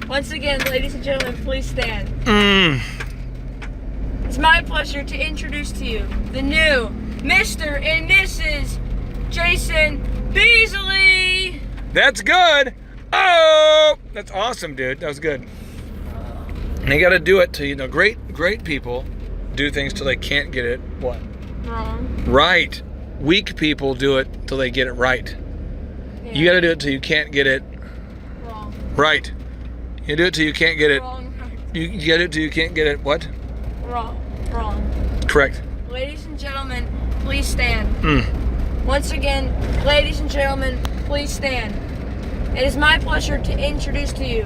Once again, ladies and gentlemen, please stand. It's my pleasure to introduce to you the new Mr. and Mrs. Jason Beasley. That's good. Oh, that's awesome, dude. That was good. And you got to do it till great people do things till they can't get it. What? Wrong. Right. Weak people do it till they get it right. Yeah. You got to do it till you can't get it. Wrong. Right. You do it till you can't get it. Wrong. You get it till you can't get it. What? Wrong. Correct. Ladies and gentlemen, please stand. Once again, ladies and gentlemen, please stand. It is my pleasure to introduce to you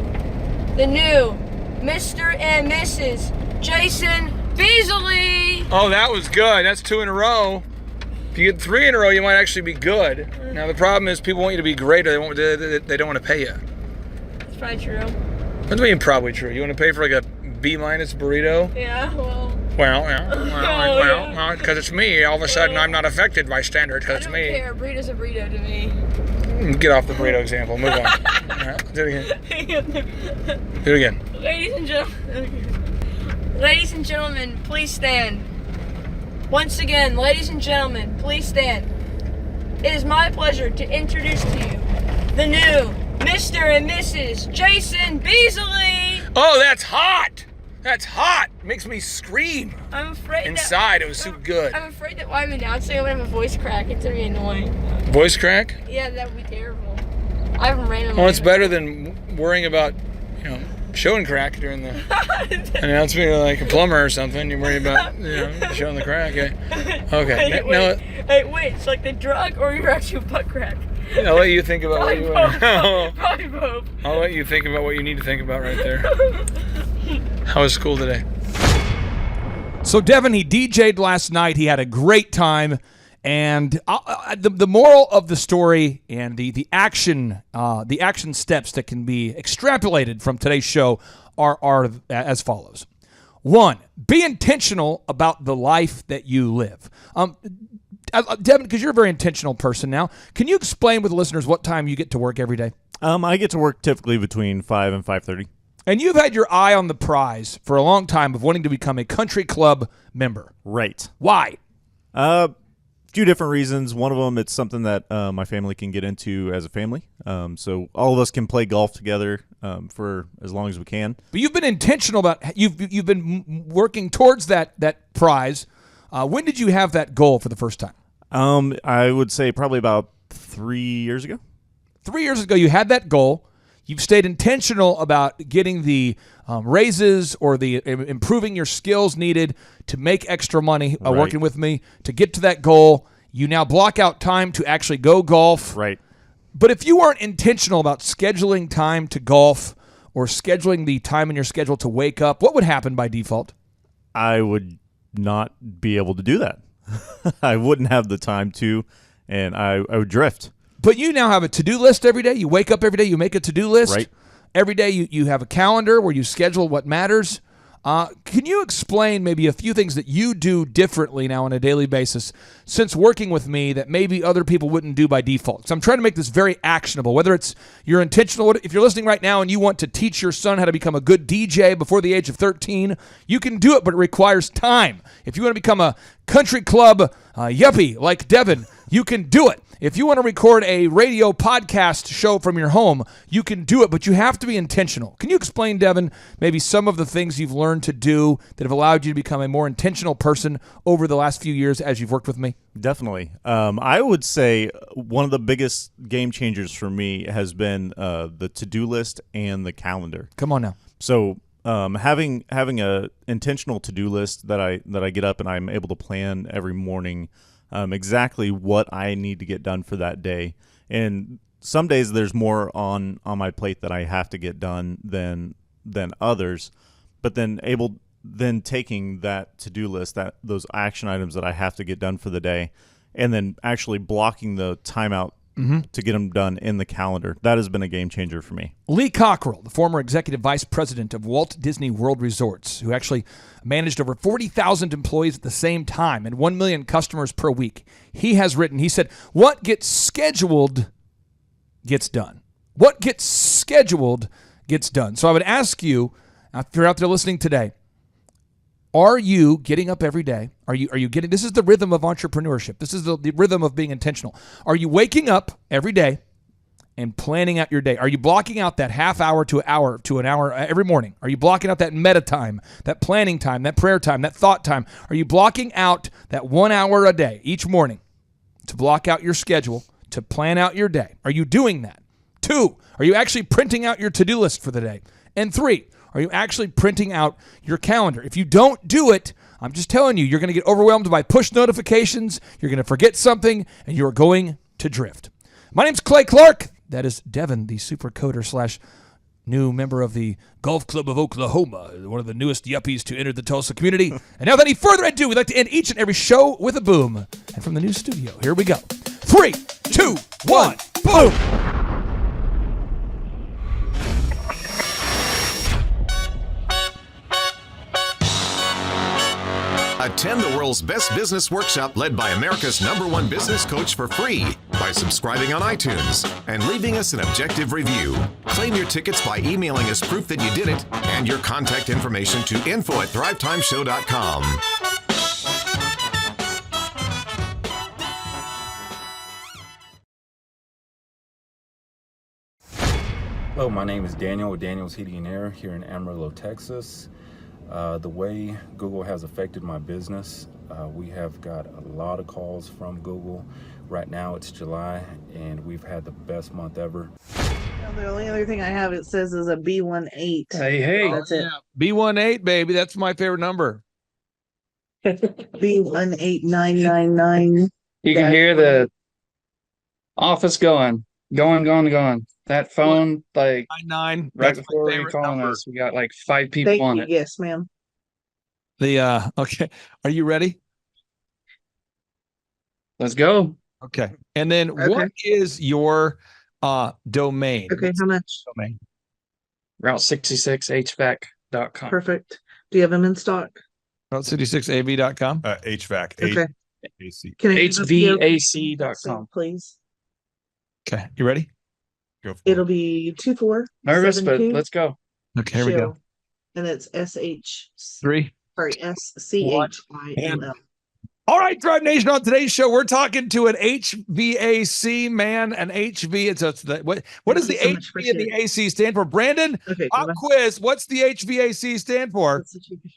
the new Mr. and Mrs. Jason Beasley. Oh, that was good. That's 2 in a row. If you get 3 in a row, you might actually be good. Now the problem is people want you to be great, or they don't want to pay you. That's probably true. What do you mean probably true? You want to pay for like a B- burrito? Yeah, well. Well, because it's me. All of a sudden, I'm not affected by standard because it's me. I don't care. Burrito's a burrito to me. Get off the burrito example. Move on. All right, do it again. Do it again. Ladies and gentlemen, please stand. Once again, ladies and gentlemen, please stand. It is my pleasure to introduce to you the new Mr. and Mrs. Jason Beasley. Oh, that's hot. That's hot. Makes me scream. I'm afraid inside. It was so good. I'm afraid that while I'm announcing, I'm gonna have a voice crack. It's gonna be annoying. Voice crack? Yeah, that would be terrible. I haven't randomly. Well, it's better than worrying about, showing crack during the announcement. You're like a plumber or something. You worry about, showing the crack. Okay. Wait. It's like the drug or your actual butt crack? I'll let you think about what you want. Probably both. I'll let you think about what you need to think about right there. How was school today? So Devin, he DJ'd last night. He had a great time, and the moral of the story and the action steps that can be extrapolated from today's show are as follows. 1, be intentional about the life that you live. Devin, because you're a very intentional person now, can you explain with the listeners what time you get to work every day? I get to work typically between 5 and 5:30. And you've had your eye on the prize for a long time of wanting to become a country club member. Right. Why? Few different reasons. One of them, it's something that my family can get into as a family. So all of us can play golf together for as long as we can. But you've been intentional about you've been working towards that prize. When did you have that goal for the first time? I would say probably about 3 years ago. 3 years ago, you had that goal. You've stayed intentional about getting the raises or the improving your skills needed to make extra money working with me to get to that goal. You now block out time to actually go golf. Right. But if you weren't intentional about scheduling time to golf or scheduling the time in your schedule to wake up, what would happen by default? I would not be able to do that. I wouldn't have the time to, and I would drift. But you now have a to-do list every day. You wake up every day, you make a to-do list. Right. Every day you have a calendar where you schedule what matters. Can you explain maybe a few things that you do differently now on a daily basis since working with me that maybe other people wouldn't do by default? So I'm trying to make this very actionable, whether it's you're intentional. If you're listening right now and you want to teach your son how to become a good DJ before the age of 13, you can do it, but it requires time. If you want to become a country club yuppie like Devin, you can do it. If you want to record a radio podcast show from your home, you can do it, but you have to be intentional. Can you explain, Devin, maybe some of the things you've learned to do that have allowed you to become a more intentional person over the last few years as you've worked with me? Definitely. I would say one of the biggest game changers for me has been the to-do list and the calendar. Come on now. So having a intentional to-do list that I get up and I'm able to plan every morning exactly what I need to get done for that day. And some days there's more on my plate that I have to get done than others. But then taking that to-do list, those action items that I have to get done for the day, and then actually blocking the time out to get them done in the calendar. That has been a game changer for me. Lee Cockrell, the former executive vice president of Walt Disney World Resorts, who actually managed over 40,000 employees at the same time and 1 million customers per week. He has written, he said, what gets scheduled gets done. What gets scheduled gets done. So I would ask you, if you're out there listening today, are you getting up every day? Are you getting, this is the rhythm of entrepreneurship. This is the rhythm of being intentional. Are you waking up every day and planning out your day? Are you blocking out that half hour to an hour every morning? Are you blocking out that meta time, that planning time, that prayer time, that thought time? Are you blocking out that 1 hour a day each morning to block out your schedule, to plan out your day? Are you doing that? 2, are you actually printing out your to-do list for the day? And 3, are you actually printing out your calendar? If you don't do it, I'm just telling you, you're going to get overwhelmed by push notifications, you're going to forget something, and you're going to drift. My name's Clay Clark. That is Devin, the super coder new member of the Golf Club of Oklahoma, one of the newest yuppies to enter the Tulsa community. And now, without any further ado, we'd like to end each and every show with a boom. And from the new studio, here we go. 3, 2, 1, boom! Attend the world's best business workshop led by America's #1 business coach for free by subscribing on iTunes and leaving us an objective review. Claim your tickets by emailing us proof that you did it and your contact information to info@thrivetimeshow.com. Hello, my name is Daniel with Daniel's Heating and Air here in Amarillo, Texas. The way Google has affected my business, we have got a lot of calls from Google. Right now it's July and we've had the best month ever. The only other thing I have, it says, is a B18. Hey. That's it. B18, baby. That's my favorite number. B18999. You can hear the office going. That phone, like 99. right That's before my you favorite calling number. us, we got like 5 people Thank on you. it. Yes, ma'am. Okay. Are you ready? Let's go. Okay. And then what is your domain? Okay, how much? Domain. Route66HVAC.com. Perfect. Do you have them in stock? Route66AV.com. HVAC. Okay. AC. Can I HVAC.com. please? Okay. You ready? Go for It'll be 24. Nervous, but let's go. Okay, here we go. And it's SH. 3. Sorry, SCHILL. All right, Thrive Nation. On today's show, we're talking to an HVAC man. An HV. What does the HV and the AC stand for? Brandon, pop quiz. What's the HVAC stand for?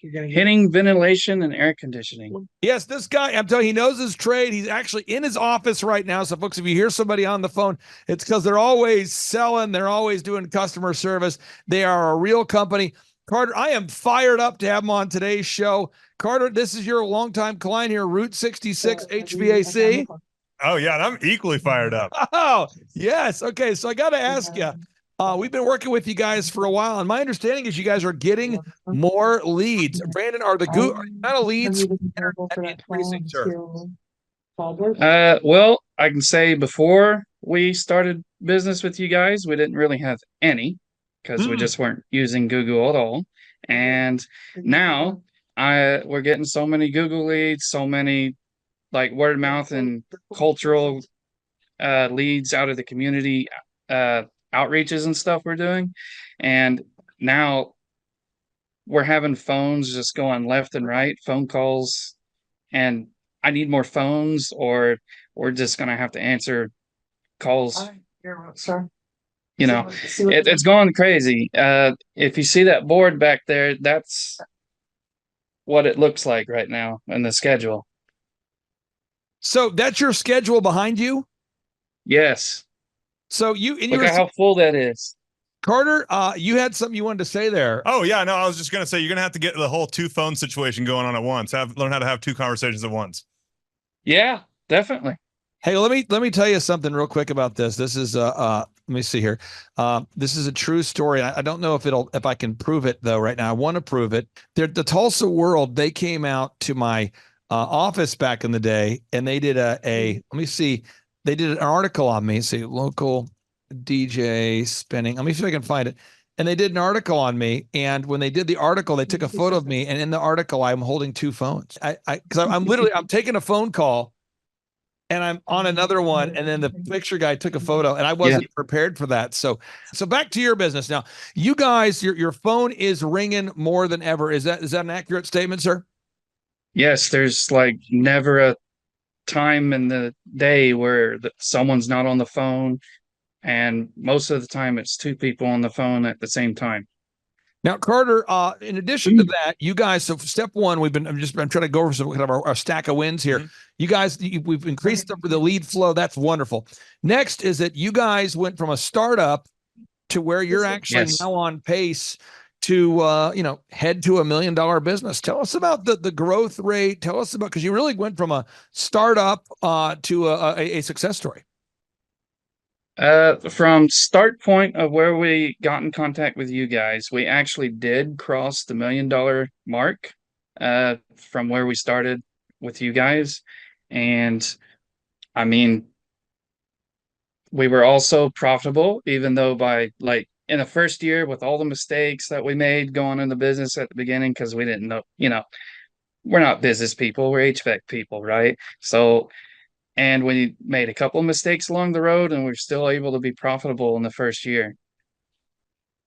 Heating, ventilation, and air conditioning. Yes, this guy, I'm telling you, he knows his trade. He's actually in his office right now. So, folks, if you hear somebody on the phone, it's because they're always selling. They're always doing customer service. They are a real company. Carter, I am fired up to have him on today's show. Carter, this is your longtime client here, Route 66 HVAC. Oh, yeah, and I'm equally fired up. Oh, yes. Okay, so I got to ask you, we've been working with you guys for a while, and my understanding is you guys are getting more leads. Brandon, are the amount of leads increasing, sir? Well, I can say before we started business with you guys, we didn't really have any because we just weren't using Google at all. And now we're getting so many Google leads, so many like word of mouth and cultural leads out of the community outreaches and stuff we're doing. And now we're having phones just going left and right, phone calls, and I need more phones or we're just going to have to answer calls. You know, it's going crazy. If you see that board back there, that's what it looks like right now in the schedule. So that's your schedule behind you? Yes. So look at how full that is. Carter, you had something you wanted to say there. Oh, yeah, no, I was just going to say, you're going to have to get the whole 2 phone situation going on at once. Learn how to have 2 conversations at once. Yeah, definitely. Hey, let me tell you something real quick about this. This is let me see here. This is a true story. I don't know if I can prove it though right now. I want to prove it. The Tulsa World, they came out to my office back in the day and they did let me see. They did an article on me. See, local DJ spinning. Let me see if I can find it. And they did an article on me. And when they did the article, they took a photo of me. And in the article, I'm holding 2 phones. Because I'm taking a phone call and I'm on another one. And then the picture guy took a photo and I wasn't prepared for that. So back to your business. Now, you guys, your phone is ringing more than ever. Is that an accurate statement, sir? Yes. There's like never a time in the day where someone's not on the phone. And most of the time it's 2 people on the phone at the same time. Now, Carter, in addition to that, you guys, so step 1, I'm trying to go over some kind of our stack of wins here. You guys, we've increased the lead flow. That's wonderful. Next is that you guys went from a startup to where you're actually now on pace to, head to $1 million business. Tell us about the growth rate. Tell us about, because you really went from a startup to a success story. From start point of where we got in contact with you guys, we actually did cross the $1 million mark, from where we started with you guys. And I mean, we were also profitable, even though by like in the first year with all the mistakes that we made going into business at the beginning, because we didn't know, we're not business people, we're HVAC people, right? So, and we made a couple of mistakes along the road, and we're still able to be profitable in the first year.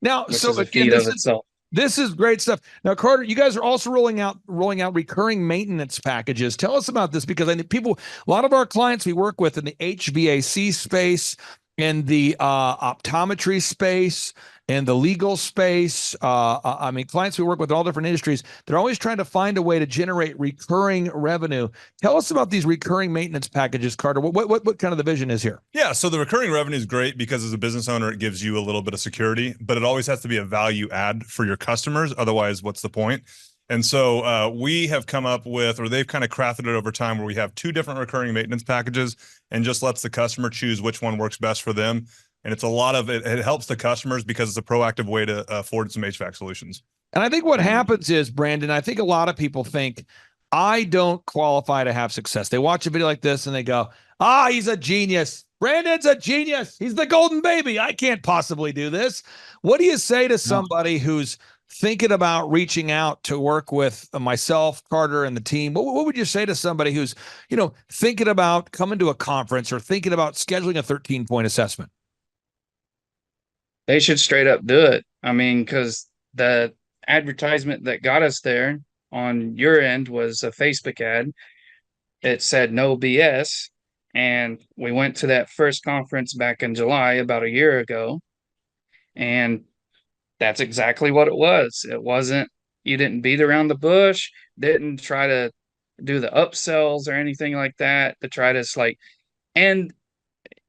Now, Which so is a again, feat of itself. this is great stuff. Now, Carter, you guys are also rolling out recurring maintenance packages. Tell us about this, because I think a lot of our clients we work with in the HVAC space, in the optometry space, in the legal space. I mean, clients we work with in all different industries, they're always trying to find a way to generate recurring revenue. Tell us about these recurring maintenance packages, Carter. What kind of the vision is here? Yeah, so the recurring revenue is great because as a business owner, it gives you a little bit of security, but it always has to be a value add for your customers. Otherwise, what's the point? And so we have come up with, or they've kind of crafted it over time, where we have 2 different recurring maintenance packages and just lets the customer choose which one works best for them. And it's a lot of it helps the customers because it's a proactive way to afford some HVAC solutions. And I think what happens is, Brandon, I think a lot of people think, I don't qualify to have success. They watch a video like this and they go, he's a genius. Brandon's a genius. He's the golden baby. I can't possibly do this. What do you say to somebody who's thinking about reaching out to work with myself, Carter, and the team? What would you say to somebody who's, thinking about coming to a conference or thinking about scheduling a 13-point assessment? They should straight up do it. I mean, because the advertisement that got us there on your end was a Facebook ad. It said no BS. And we went to that first conference back in July, about a year ago. And that's exactly what it was. It wasn't, you didn't beat around the bush, didn't try to do the upsells or anything like that to try to and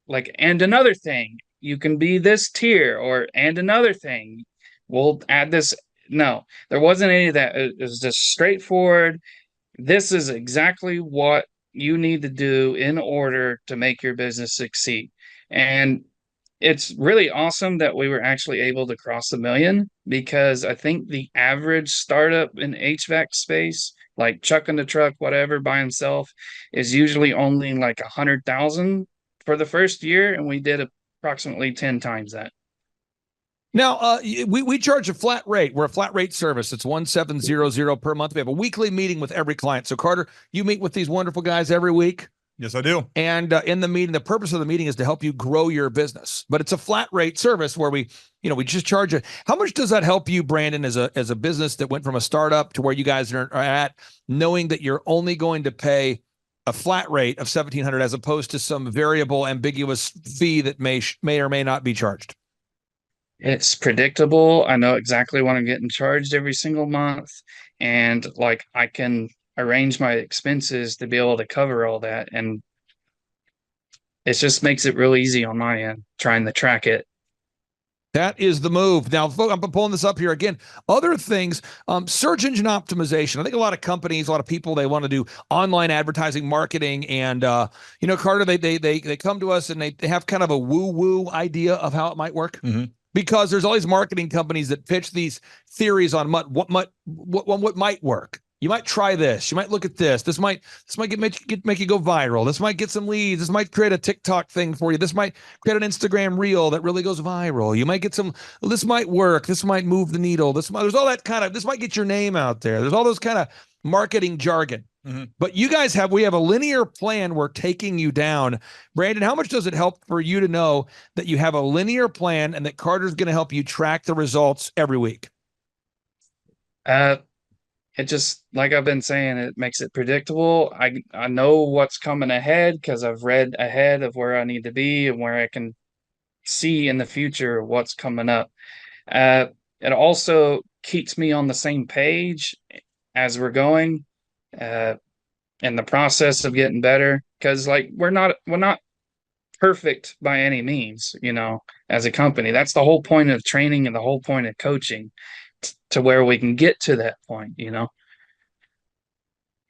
another thing, you can be this tier, and another thing, we'll add this. No, there wasn't any of that. It was just straightforward. This is exactly what you need to do in order to make your business succeed. And it's really awesome that we were actually able to cross 1 million, because I think the average startup in HVAC space, like chucking the truck, whatever, by himself, is usually only like 100,000 for the first year, and we did approximately 10 times that. Now, we charge a flat rate. We're a flat rate service. It's $1,700 per month. We have a weekly meeting with every client. So, Carter, you meet with these wonderful guys every week. Yes, I do. And in the meeting, the purpose of the meeting is to help you grow your business. But it's a flat rate service where we just charge it. How much does that help you, Brandon, as a business that went from a startup to where you guys are at, knowing that you're only going to pay a flat rate of $1,700 as opposed to some variable, ambiguous fee that may or may not be charged? It's predictable. I know exactly what I'm getting charged every single month. And I can arrange my expenses to be able to cover all that. And it just makes it real easy on my end, trying to track it. That is the move. Now, I'm pulling this up here again. Other things, search engine optimization. I think a lot of companies, a lot of people, they want to do online advertising, marketing, and Carter, they come to us and they have kind of a woo-woo idea of how it might work. Mm-hmm. Because there's all these marketing companies that pitch these theories on what might work. You might try this. You might look at this. This might make you go viral. This might get some leads. This might create a TikTok thing for you. This might create an Instagram reel that really goes viral. You might get this might work. This might move the needle. There's all that kind of, this might get your name out there. There's all those kind of marketing jargon. Mm-hmm. But we have a linear plan we're taking you down. Brandon, how much does it help for you to know that you have a linear plan and that Carter's going to help you track the results every week? It just, like I've been saying, it makes it predictable. I know what's coming ahead because I've read ahead of where I need to be and where I can see in the future what's coming up. It also keeps me on the same page as we're going in the process of getting better, because we're not perfect by any means, as a company. That's the whole point of training and the whole point of coaching, to where we can get to that point.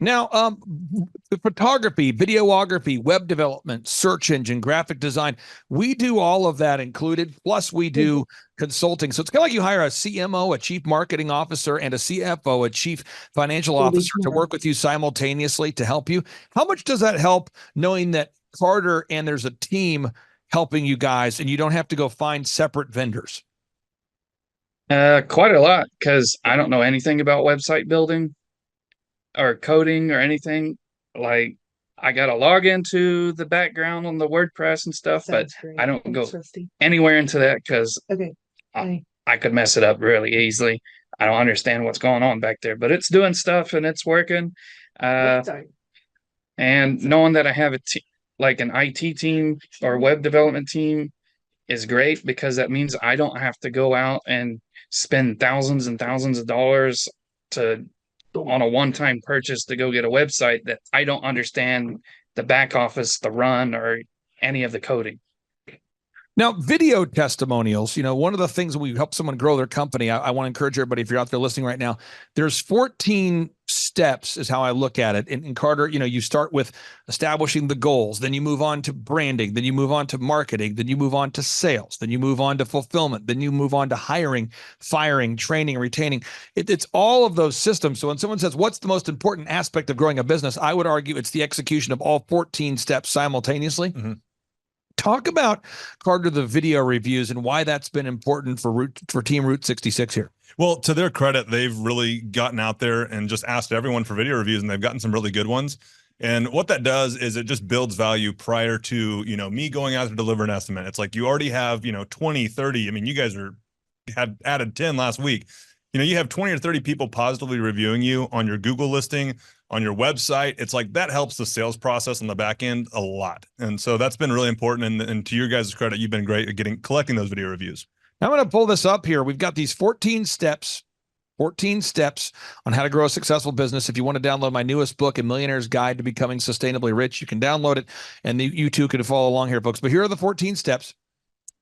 Now, the photography, videography, web development, search engine, graphic design, we do all of that included. Plus, we do consulting. So it's kind of like you hire a CMO, a chief marketing officer, and a CFO, a chief financial officer, to work with you simultaneously to help you. How much does that help knowing that Carter and there's a team helping you guys and you don't have to go find separate vendors? Quite a lot, because I don't know anything about website building or coding or anything. Like, I got to log into the background on the WordPress and stuff, but I don't go anywhere into that because I could mess it up really easily. I don't understand what's going on back there, but it's doing stuff and it's working. And knowing that I have like an IT team or web development team is great, because that means I don't have to go out and spend thousands and thousands of dollars on a one-time purchase to go get a website that I don't understand the back office, the run, or any of the coding. Now, video testimonials, one of the things we help someone grow their company, I want to encourage everybody, if you're out there listening right now, there's 14 steps is how I look at it. And Carter, you start with establishing the goals, then you move on to branding, then you move on to marketing, then you move on to sales, then you move on to fulfillment, then you move on to hiring, firing, training, retaining. It's all of those systems. So when someone says, what's the most important aspect of growing a business? I would argue it's the execution of all 14 steps simultaneously. Mm-hmm. Talk about, Carter, the video reviews and why that's been important for Team Route 66 here. Well, to their credit, they've really gotten out there and just asked everyone for video reviews, and they've gotten some really good ones. And what that does is it just builds value prior to, me going out to deliver an estimate. It's like you already have, 20, 30. I mean, you guys had added 10 last week. You have 20 or 30 people positively reviewing you on your Google listing, on your website. It's like that helps the sales process on the back end a lot. And so that's been really important. And to your guys' credit, you've been great at collecting those video reviews. I'm going to pull this up here. We've got these 14 steps on how to grow a successful business. If you want to download my newest book, A Millionaire's Guide to Becoming Sustainably Rich, you can download it, and you too can follow along here, folks. But here are the 14 steps.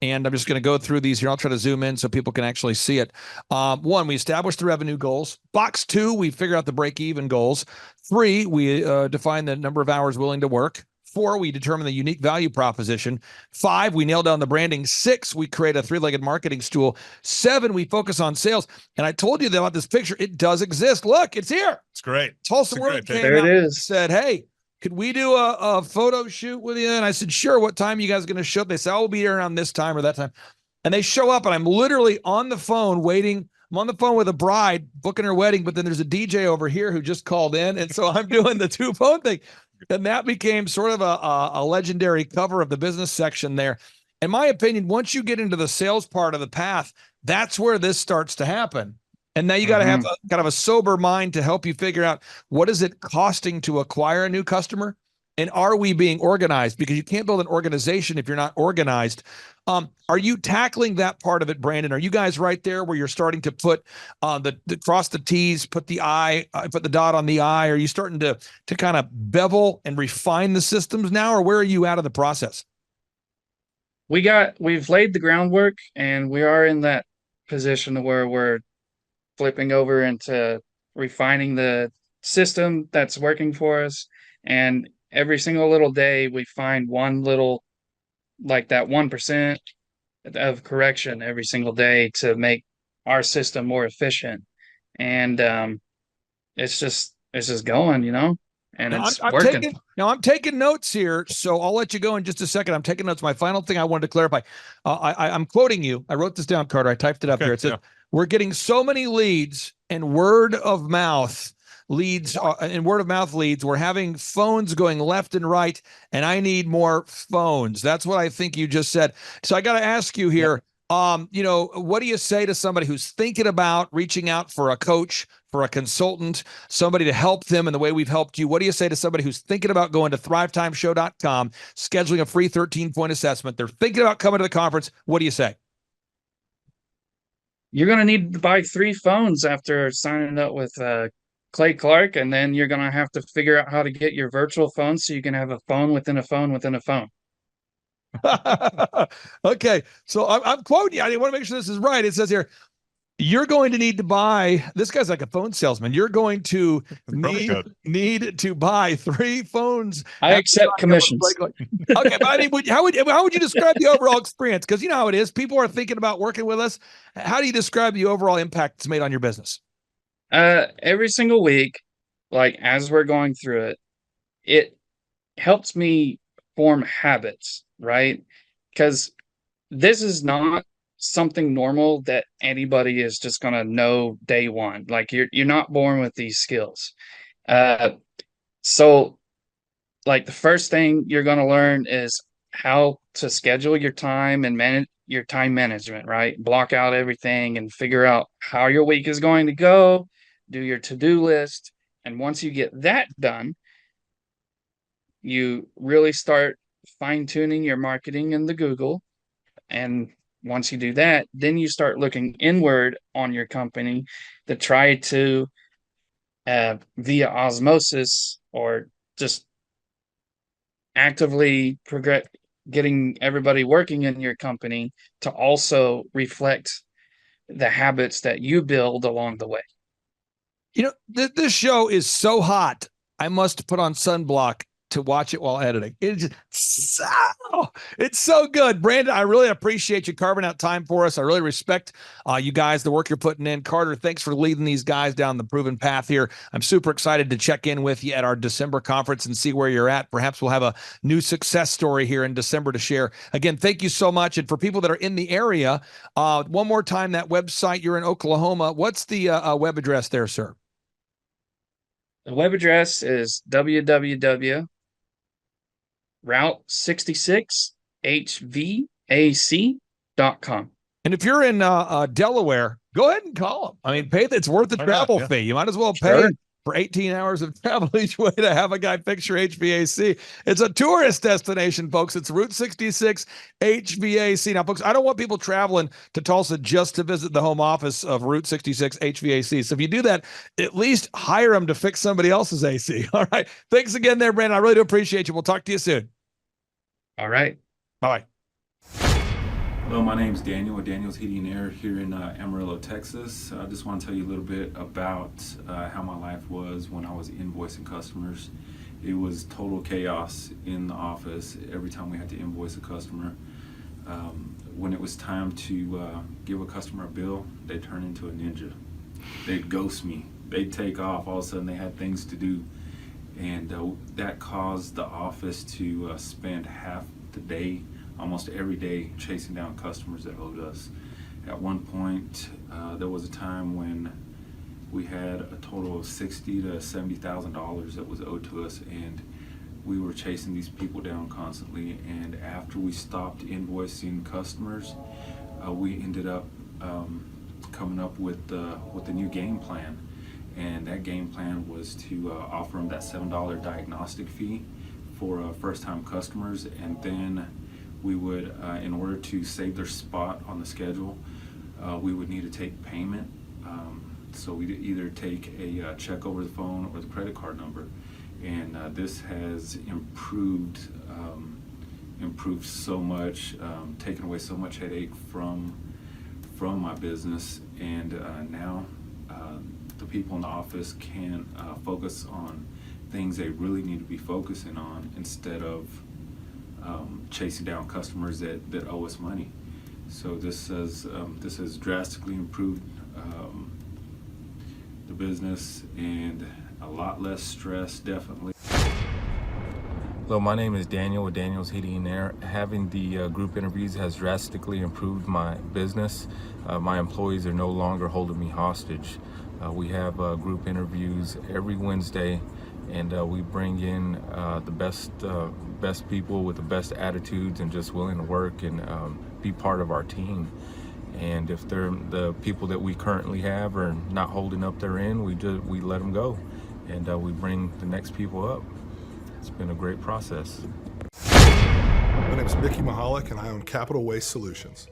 And I'm just going to go through these here. I'll try to zoom in so people can actually see it. 1, we establish the revenue goals. Box 2, we figure out the break-even goals. 3, we define the number of hours willing to work. 4, we determine the unique value proposition. 5, we nail down the branding. 6, we create a 3-legged marketing stool. 7, we focus on sales. And I told you about this picture. It does exist. Look, it's here. It's great. Tulsa World came out and said, hey, could we do a photo shoot with you? And I said, sure. What time are you guys going to show up? They said, we'll be here around this time or that time. And they show up, and I'm literally on the phone waiting. I'm on the phone with a bride booking her wedding, but then there's a DJ over here who just called in. And so I'm doing the 2 phone thing. And that became sort of a legendary cover of the business section there. In my opinion, once you get into the sales part of the path, that's where this starts to happen. And now you got to have kind of a sober mind to help you figure out, what is it costing to acquire a new customer? And are we being organized? Because you can't build an organization if you're not organized. Are you tackling that part of it, Brandon? Are you guys right there where you're starting to put the cross the T's, put the dot on the I? Are you starting to kind of bevel and refine the systems now, or where are you out of the process? We've laid the groundwork, and we are in that position where we're flipping over into refining the system that's working for us. And every single little day we find one little, like that 1% of correction every single day to make our system more efficient. And it's just going, and it's working. I'm taking notes here, so I'll let you go in just a second. I'm taking notes. My final thing I wanted to clarify, I'm quoting you. I wrote this down, Carter. I typed it up here. It says, we're getting so many leads and word of mouth leads. We're having phones going left and right, and I need more phones. That's what I think you just said. So I got to ask you here, what do you say to somebody who's thinking about reaching out for a coach, for a consultant, somebody to help them in the way we've helped you? What do you say to somebody who's thinking about going to thrivetimeshow.com, scheduling a free 13-point assessment? They're thinking about coming to the conference. What do you say? You're going to need to buy 3 phones after signing up with Clay Clark, and then you're going to have to figure out how to get your virtual phone so you can have a phone within a phone within a phone. Okay, so I'm quoting you. I want to make sure this is right. It says here, You're going to need to buy, this guy's like a phone salesman. You're going to need to buy 3 phones. I accept commissions. Okay, but I mean, how would you describe the overall experience? Because you know how it is. People are thinking about working with us. How do you describe the overall impact it's made on your business? Every single week, like as we're going through it, it helps me form habits, right? Because this is not something normal that anybody is just gonna know day one. Like you're not born with these skills. So like the first thing you're gonna learn is how to schedule your time and manage your time management, right? Block out everything and figure out how your week is going to go, do your to-do list. And once you get that done, you really start fine-tuning your marketing in the Google. And once you do that, then you start looking inward on your company to try to, via osmosis or just actively progress, getting everybody working in your company to also reflect the habits that you build along the way. You know, this show is so hot. I must put on sunblock to watch it while editing. It's so good. Brandon, I really appreciate you carving out time for us. I really respect you guys, the work you're putting in. Carter, thanks for leading these guys down the proven path here. I'm super excited to check in with you at our December conference and see where you're at. Perhaps we'll have a new success story here in December to share. Again, thank you so much. And for people that are in the area, one more time, that website, you're in Oklahoma. What's the web address there, sir? The web address is www.route66hvac.com. And if you're in Delaware, go ahead and call them. I mean, it's worth the travel fee. You might as well pay for 18 hours of travel each way to have a guy fix your HVAC. It's a tourist destination, folks. It's Route 66 HVAC. Now, folks, I don't want people traveling to Tulsa just to visit the home office of Route 66 HVAC. So if you do that, at least hire them to fix somebody else's AC. All right. Thanks again there, Brandon. I really do appreciate you. We'll talk to you soon. All right. Bye-bye. Hello, my name is Daniel with Daniel's Heating and Air here in Amarillo, Texas. I just want to tell you a little bit about how my life was when I was invoicing customers. It was total chaos in the office every time we had to invoice a customer. When it was time to give a customer a bill, they'd turn into a ninja. They'd ghost me. They'd take off. All of a sudden they had things to do. And that caused the office to spend half the day, almost every day, chasing down customers that owed us. At one point, there was a time when we had a total of $60,000 to $70,000 that was owed to us, and we were chasing these people down constantly. And after we stopped invoicing customers, we ended up coming up with the new game plan. And that game plan was to offer them that $7 diagnostic fee for first-time customers, and then we would, in order to save their spot on the schedule, we would need to take payment. So we'd either take a check over the phone or the credit card number. And this has improved so much, taken away so much headache from my business. And now the people in the office can focus on things they really need to be focusing on instead of chasing down customers that owe us money. So this has drastically improved the business and a lot less stress, definitely. Hello, my name is Daniel with Daniel's Heating and Air. Having the group interviews has drastically improved my business. My employees are no longer holding me hostage. We have group interviews every Wednesday, and we bring in the best people with the best attitudes and just willing to work and be part of our team. And if the people that we currently have are not holding up their end, we let them go, and we bring the next people up. It's been a great process. My name is Mickey Mahalik, and I own Capital Waste Solutions.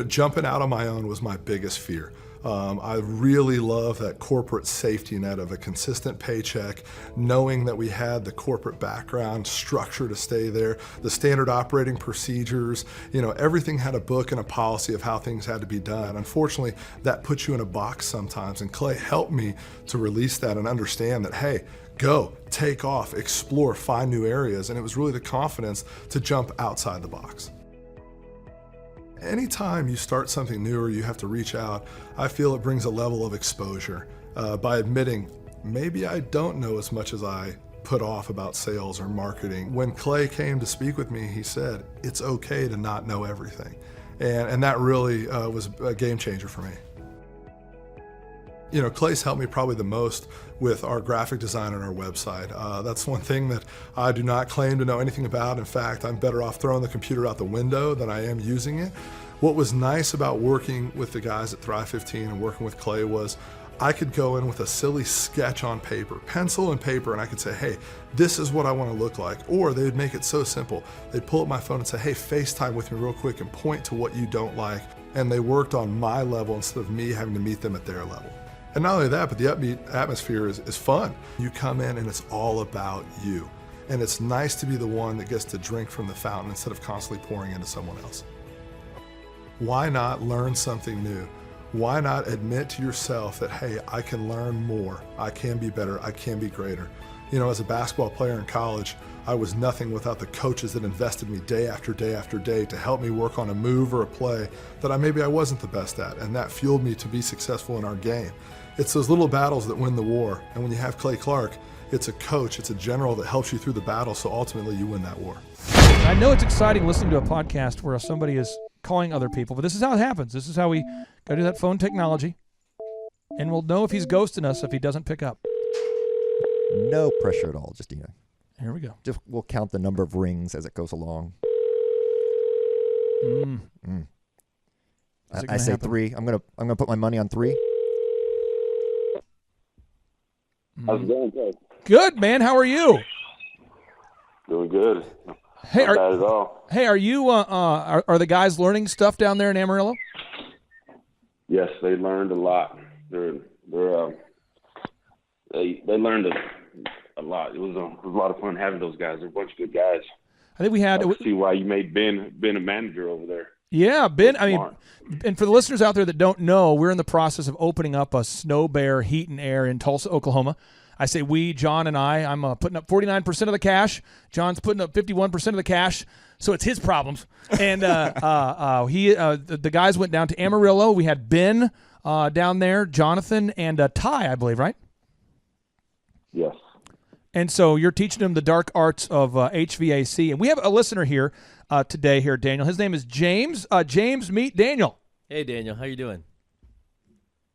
Jumping out on my own was my biggest fear. I really love that corporate safety net of a consistent paycheck, knowing that we had the corporate background structure to stay there, the standard operating procedures, everything had a book and a policy of how things had to be done. Unfortunately, that puts you in a box sometimes, and Clay helped me to release that and understand that, hey, go, take off, explore, find new areas, and it was really the confidence to jump outside the box. Anytime you start something new or you have to reach out, I feel it brings a level of exposure by admitting, maybe I don't know as much as I put off about sales or marketing. When Clay came to speak with me, he said, it's okay to not know everything. And that really was a game changer for me. Clay's helped me probably the most with our graphic design and our website. That's one thing that I do not claim to know anything about. In fact, I'm better off throwing the computer out the window than I am using it. What was nice about working with the guys at Thrive 15 and working with Clay was I could go in with a silly sketch on paper, pencil and paper, and I could say, hey, this is what I want to look like. Or they would make it so simple. They'd pull up my phone and say, hey, FaceTime with me real quick and point to what you don't like. And they worked on my level instead of me having to meet them at their level. And not only that, but the upbeat atmosphere is fun. You come in and it's all about you. And it's nice to be the one that gets to drink from the fountain instead of constantly pouring into someone else. Why not learn something new? Why not admit to yourself that, hey, I can learn more, I can be better, I can be greater? As a basketball player in college, I was nothing without the coaches that invested me day after day after day to help me work on a move or a play that maybe I wasn't the best at, and that fueled me to be successful in our game. It's those little battles that win the war, and when you have Clay Clark, it's a coach, it's a general that helps you through the battle, so ultimately you win that war. I know it's exciting listening to a podcast where somebody is calling other people, but this is how it happens. This is how we go to that phone technology, and we'll know if he's ghosting us if he doesn't pick up. No pressure at all. Just, Here we go. Just we'll count the number of rings as it goes along. I say happen? 3. I'm gonna put my money on 3. How's it going, Ted? Good, man. How are you? Doing good. Hey, Not bad at all. Hey, are you? Are the guys learning stuff down there in Amarillo? Yes, they learned a lot. They learned a lot. It was a lot of fun having those guys. They're a bunch of good guys. I think we had. I can see why you made Ben a manager over there. Yeah, Ben. I mean, and for the listeners out there that don't know, we're in the process of opening up a Snow Bear Heat and Air in Tulsa, Oklahoma. I say we, John and I'm putting up 49% of the cash. John's putting up 51% of the cash, so it's his problems. And the guys went down to Amarillo. We had Ben down there, Jonathan, and Ty, I believe, right? Yes. And so you're teaching them the dark arts of HVAC. And we have a listener here today here, Daniel. His name is James. James, meet Daniel. Hey, Daniel. How you doing?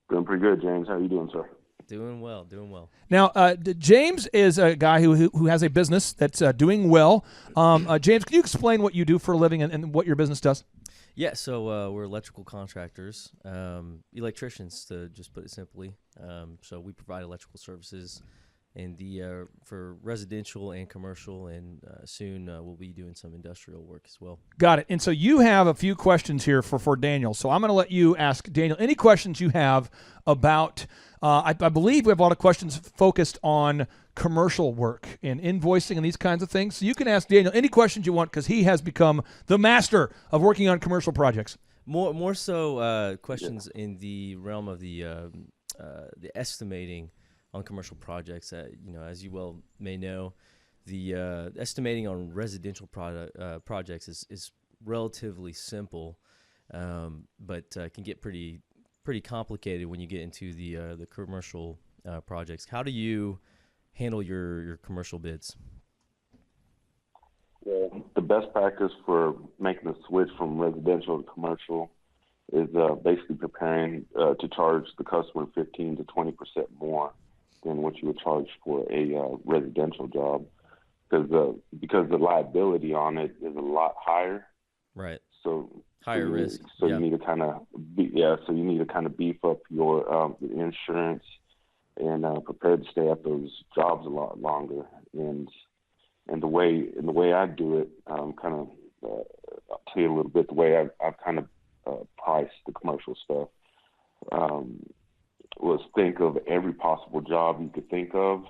Doing pretty good, James. How you doing, sir? Doing well, doing well. Now, James is a guy who has a business that's doing well. James, can you explain what you do for a living and what your business does? Yeah, so we're electrical contractors, electricians, to just put it simply. So we provide electrical services in for residential and commercial, and soon we'll be doing some industrial work as well. Got it. And so you have a few questions here for Daniel. So I'm going to let you ask Daniel any questions you have about. I believe we have a lot of questions focused on commercial work and invoicing and these kinds of things. So you can ask Daniel any questions you want because he has become the master of working on commercial projects. More so questions in the realm of the estimating on commercial projects. As you well may know, the estimating on residential projects is relatively simple, but can get pretty complicated when you get into the commercial projects. How do you handle your commercial bids? Well, the best practice for making the switch from residential to commercial is basically preparing to charge the customer 15 to 20% more than what you would charge for a residential job, because the liability on it is a lot higher. Right. So higher risk. So you need to kind of beef up your insurance and prepare to stay at those jobs a lot longer. And the way I do it, I'll tell you a little bit the way I've kind of priced the commercial stuff. think of every possible job you could think of,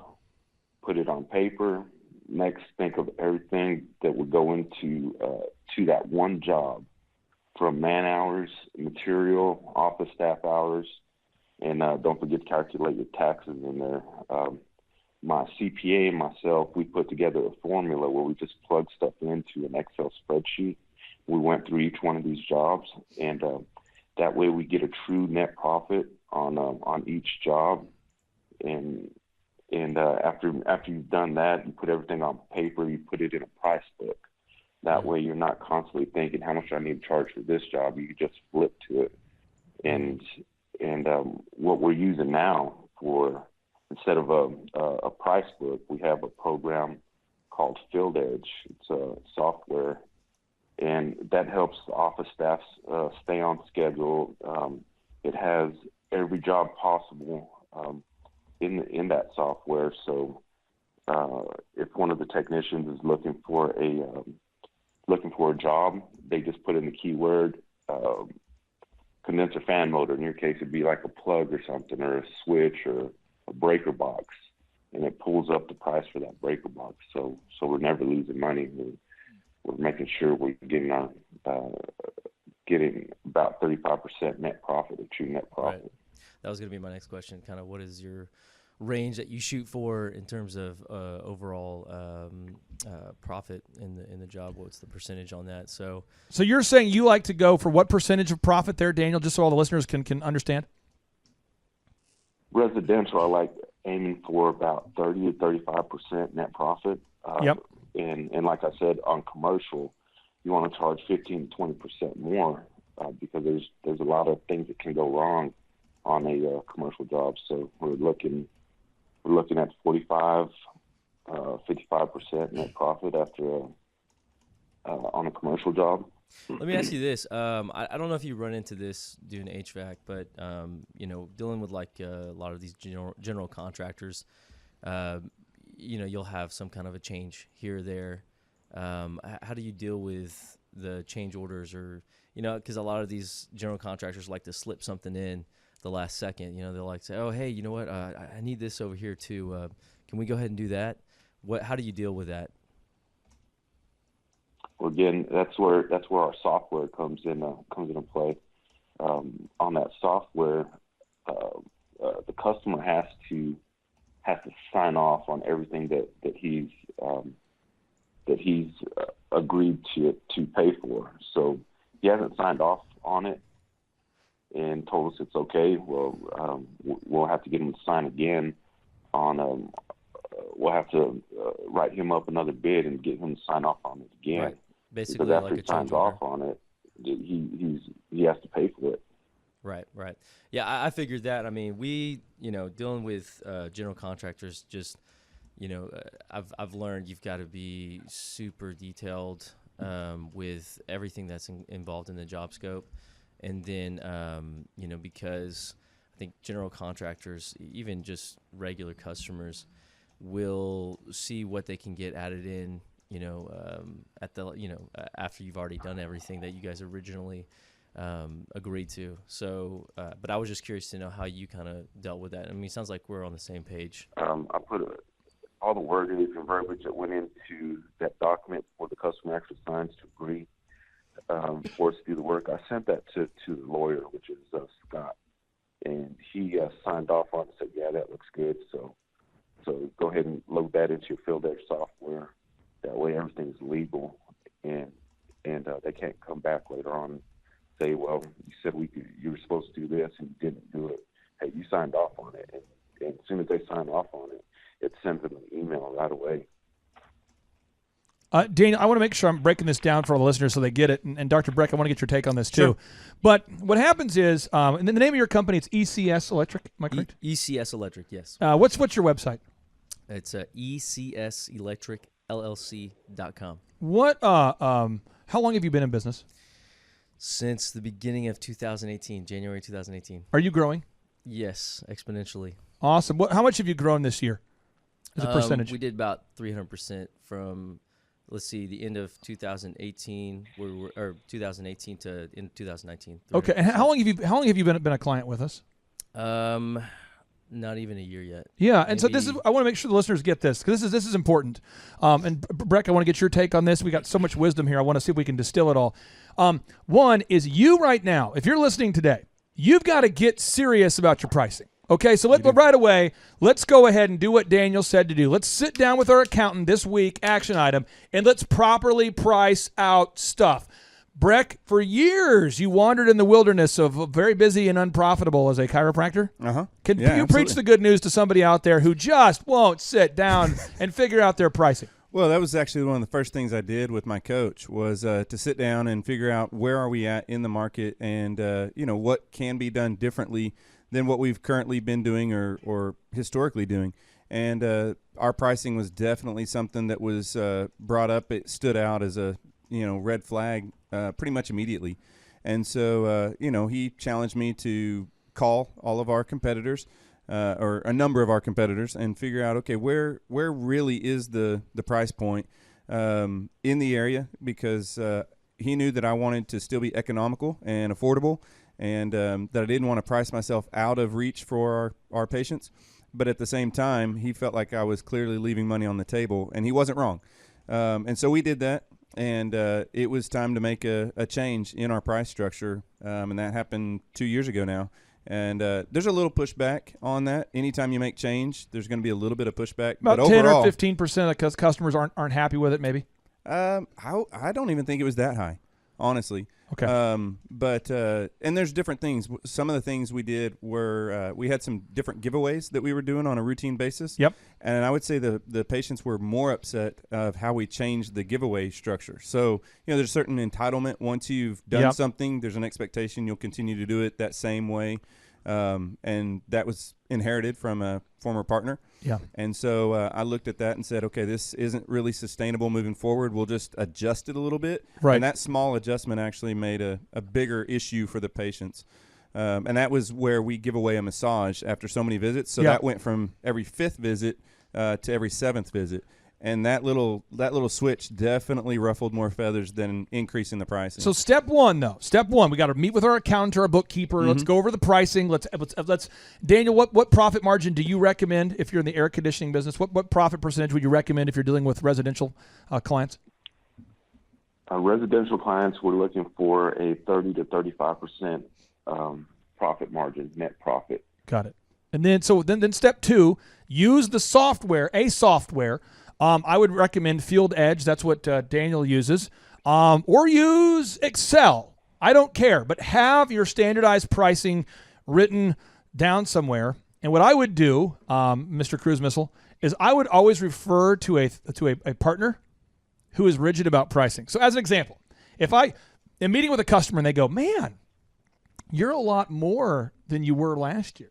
put it on paper. Next, think of everything that would go into to that one job, from man hours, material, office staff hours, and don't forget to calculate your taxes in there. My CPA and myself, we put together a formula where we just plug stuff into an Excel spreadsheet. We went through each one of these jobs, and that way we get a true net profit on each job. And after you've done that, you put everything on paper. You put it in a price book. That way, you're not constantly thinking how much I need to charge for this job. You just flip to it. And what we're using now for, instead of a price book, we have a program called Field Edge. It's a software, and that helps office staff stay on schedule. It has every job possible in that software. So if one of the technicians is looking for a job, they just put in the keyword condenser fan motor. In your case, it'd be like a plug or something, or a switch, or a breaker box, and it pulls up the price for that breaker box. So we're never losing money. We're making sure we're getting about 35% net profit, or true net profit. Right. That was going to be my next question. Kind of, what is your range that you shoot for in terms of overall profit in the job? What's the percentage on that? So you're saying you like to go for what percentage of profit there, Daniel, just so all the listeners can understand? Residential, I like aiming for about 30 to 35% net profit. Yep. And like I said, on commercial, you want to charge 15 to 20% more because there's a lot of things that can go wrong on a commercial job. So we're looking at 45, 55% net profit after on a commercial job. Let me ask you this. I don't know if you run into this doing HVAC, but dealing with like a lot of these general contractors, you'll have some kind of a change here or there. How do you deal with the change orders, or because a lot of these general contractors like to slip something in the last second. They'll like say, oh, hey, you know what, I need this over here too. Can we go ahead and do that? How do you deal with that? Well, again, that's where our software comes into play. On that software, the customer has to sign off on everything that he's agreed to pay for. So he hasn't signed off on it and told us it's okay. Well, we'll have to get him to sign again on. We'll have to write him up another bid and get him to sign off on it again. Right. Basically, because after like he signs off on it, he has to pay for it. Right. Yeah, I figured that. I mean, we, dealing with general contractors, just, I've learned you've got to be super detailed with everything that's involved in the job scope. And then, because I think general contractors, even just regular customers, will see what they can get added in, after you've already done everything that you guys originally agreed to. So, but I was just curious to know how you kind of dealt with that. I mean, it sounds like we're on the same page. I put all the wording and verbiage that went into that document before the customer actually signs to agree for us to do the work. I sent that to the lawyer, which is Scott, and he signed off on it and said, yeah, that looks good. So go ahead and load that into your Field Edge software. That way everything's legal, and they can't come back later on and say, well, you said you were supposed to do this and you didn't do it. Hey, you signed off on it. And as soon as they sign off on it, it sends them an email right away. Daniel, I want to make sure I'm breaking this down for all the listeners so they get it. And Dr. Breck, I want to get your take on this too. Sure. But what happens is, and the name of your company, it's ECS Electric, am I correct? ECS Electric, yes. What's your website? It's ECSElectricLLC.com. What? How long have you been in business? Since the beginning of 2018, January 2018. Are you growing? Yes, exponentially. Awesome. How much have you grown this year as a percentage? We did about 300% from, let's see, the end of 2018, or 2018 to in 2019. 300%. Okay. And how long have you been a client with us? Not even a year yet. Yeah, and so this is, I want to make sure the listeners get this, because this is important. And Breck, I want to get your take on this. We got so much wisdom here. I want to see if we can distill it all. One is, you right now, if you're listening today, you've got to get serious about your pricing. Okay, so right away, let's go ahead and do what Daniel said to do. Let's sit down with our accountant this week, action item, and let's properly price out stuff. Breck, for years you wandered in the wilderness of very busy and unprofitable as a chiropractor. Can you preach the good news to somebody out there who just won't sit down and figure out their pricing? Well, that was actually one of the first things I did with my coach was to sit down and figure out where are we at in the market and what can be done differently than what we've currently been doing or historically doing. And our pricing was definitely something that was brought up. It stood out as a red flag pretty much immediately. And so, he challenged me to call all of our competitors or a number of our competitors and figure out, okay, where really is the price point in the area, because he knew that I wanted to still be economical and affordable, and that I didn't want to price myself out of reach for our patients. But at the same time, he felt like I was clearly leaving money on the table, and he wasn't wrong. And so we did that. And it was time to make a change in our price structure, and that happened 2 years ago now. And there's a little pushback on that. Anytime you make change, there's going to be a little bit of pushback. About but 10 overall, or 15% of customers aren't happy with it, maybe? I don't even think it was that high, honestly. Okay. But and there's different things. Some of the things we did were we had some different giveaways that we were doing on a routine basis. Yep. And I would say the patients were more upset of how we changed the giveaway structure. So, there's a certain entitlement. Once you've done something, there's an expectation you'll continue to do it that same way. And that was inherited from a former partner. Yeah. And so I looked at that and said, okay, this isn't really sustainable moving forward. We'll just adjust it a little bit. Right. And that small adjustment actually made a bigger issue for the patients. And that was where we give away a massage after so many visits. So that went from every 5th visit to every 7th visit. And that little switch definitely ruffled more feathers than increasing the pricing. So step one, we got to meet with our accountant or our bookkeeper. Mm-hmm. Let's go over the pricing. Let's Daniel, what profit margin do you recommend if you're in the air conditioning business? What profit percentage would you recommend if you're dealing with residential clients? Residential clients, we're looking for a 30 to 35% profit margin, net profit. Got it. And then step 2, use the software, I would recommend Field Edge. That's what Daniel uses. Or use Excel. I don't care. But have your standardized pricing written down somewhere. And what I would do, Mr. Cruise Missile, is I would always refer to a partner who is rigid about pricing. So as an example, if I am meeting with a customer and they go, man, you're a lot more than you were last year.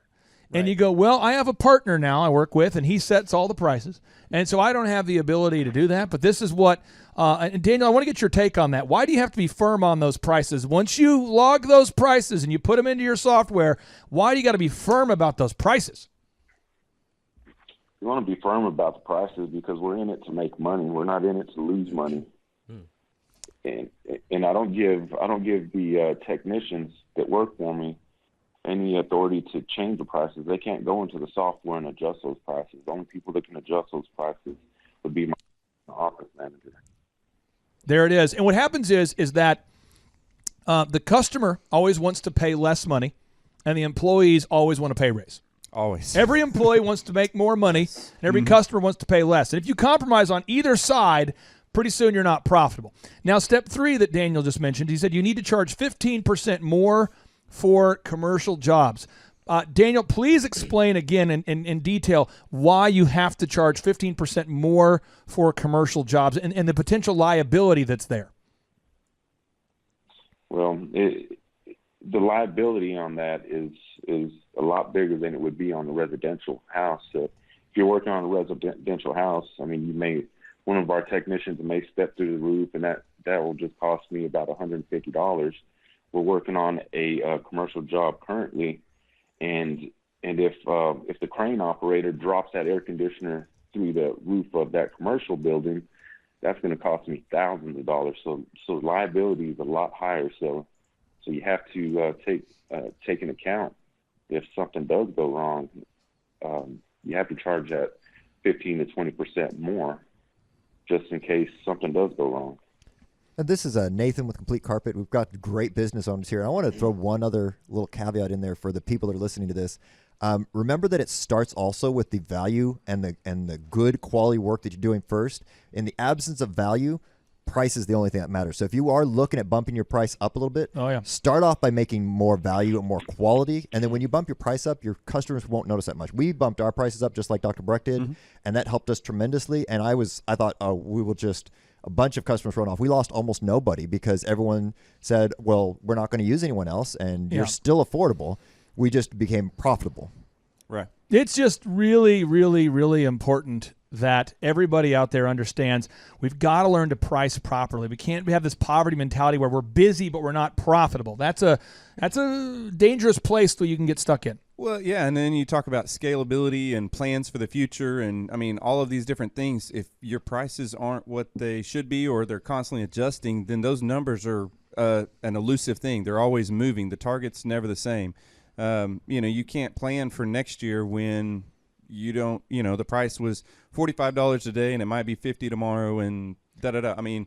And you go, well, I have a partner now I work with, and he sets all the prices. And so I don't have the ability to do that. But this is what, and Daniel, I want to get your take on that. Why do you have to be firm on those prices? Once you log those prices and you put them into your software, why do you got to be firm about those prices? You want to be firm about the prices because we're in it to make money. We're not in it to lose money. And I don't give the technicians that work for me any authority to change the prices. They can't go into the software and adjust those prices. The only people that can adjust those prices would be my office manager. There it is. And what happens is that the customer always wants to pay less money, and the employees always want to pay raise. Always. Every employee wants to make more money, and every customer wants to pay less. And if you compromise on either side, pretty soon you're not profitable. Now, step 3 that Daniel just mentioned, he said you need to charge 15% more for commercial jobs. Daniel, please explain again in detail why you have to charge 15% more for commercial jobs and the potential liability that's there. Well, the liability on that is a lot bigger than it would be on a residential house. So if you're working on a residential house, I mean, one of our technicians may step through the roof, and that will just cost me about $150. We're working on a commercial job currently, and if the crane operator drops that air conditioner through the roof of that commercial building, that's going to cost me thousands of dollars. So liability is a lot higher. So you have to take in account if something does go wrong. you have to charge that 15 to 20% more just in case something does go wrong. And this is Nathan with Complete Carpet. We've got great business owners here. I want to throw one other little caveat in there for the people that are listening to this. Remember that it starts also with the value and the good quality work that you're doing first. In the absence of value, price is the only thing that matters. So if you are looking at bumping your price up a little bit, start off by making more value and more quality. And then when you bump your price up, your customers won't notice that much. We bumped our prices up just like Dr. Breck did, and that helped us tremendously. And I thought, oh, we will just, a bunch of customers run off. We lost almost nobody because everyone said, well, we're not going to use anyone else, and you're still affordable. We just became profitable. Right. It's just really, really, really important that everybody out there understands we've got to learn to price properly. We can't have this poverty mentality where we're busy but we're not profitable. That's a dangerous place that you can get stuck in. Well, yeah, and then you talk about scalability and plans for the future, and I mean all of these different things. If your prices aren't what they should be, or they're constantly adjusting, then those numbers are an elusive thing. They're always moving. The target's never the same. You can't plan for next year when you don't. The price was $45 today, and it might be $50 tomorrow, and da-da-da. I mean,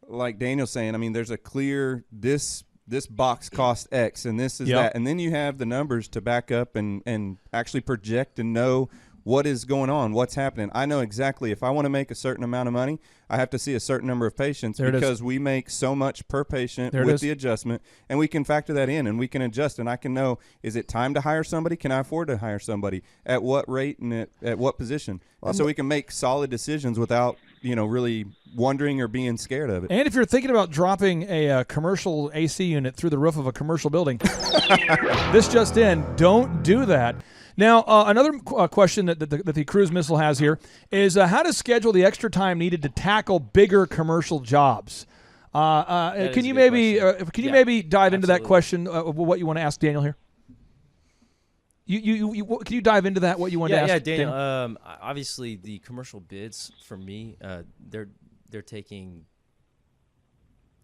like Daniel's saying, I mean, there's a clear this box cost X, and this is that. And then you have the numbers to back up and actually project and know what is going on, what's happening. I know exactly if I want to make a certain amount of money, I have to see a certain number of patients because we make so much per patient with the adjustment, and we can factor that in and we can adjust, and I can know, is it time to hire somebody? Can I afford to hire somebody? At what rate and at what position? And so we can make solid decisions without really wondering or being scared of it. And if you're thinking about dropping a commercial AC unit through the roof of a commercial building, this just in, don't do that. Now, another question that the cruise missile has here is how to schedule the extra time needed to tackle bigger commercial jobs. Can you maybe dive into that question of what you want to ask Daniel here? Can you dive into that? What you want to ask? Yeah, Daniel. Obviously, the commercial bids for me, they're taking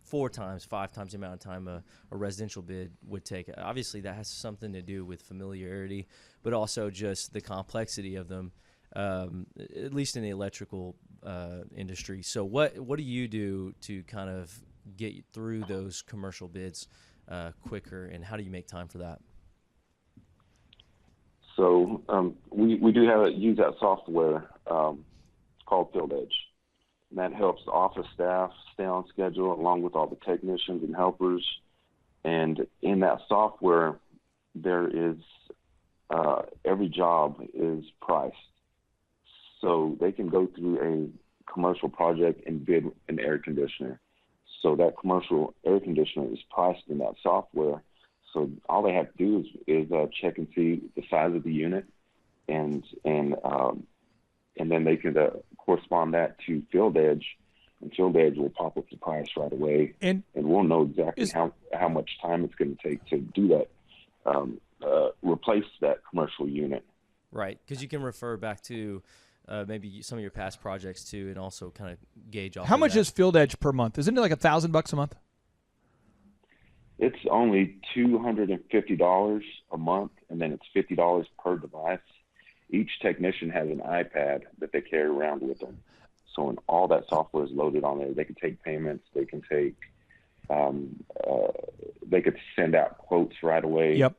4 times, 5 times the amount of time a residential bid would take. Obviously, that has something to do with familiarity, but also just the complexity of them, at least in the electrical industry. So what do you do to kind of get through those commercial bids quicker, and how do you make time for that? So we do use that software called Field Edge. And that helps the office staff stay on schedule along with all the technicians and helpers. And in that software, there is every job is priced. So they can go through a commercial project and bid an air conditioner. So that commercial air conditioner is priced in that software. So all they have to do is check and see the size of the unit, and then they can correspond that to Field Edge, and Field Edge will pop up the price right away, and we'll know exactly how much time it's going to take to do that, replace that commercial unit. Right, because you can refer back to maybe some of your past projects too, and also kind of gauge off. How much is Field Edge per month? Isn't it like $1,000 a month? It's only $250 a month, and then it's $50 per device. Each technician has an iPad that they carry around with them. So when all that software is loaded on there, they can take payments, they can take, they could send out quotes right away. Yep.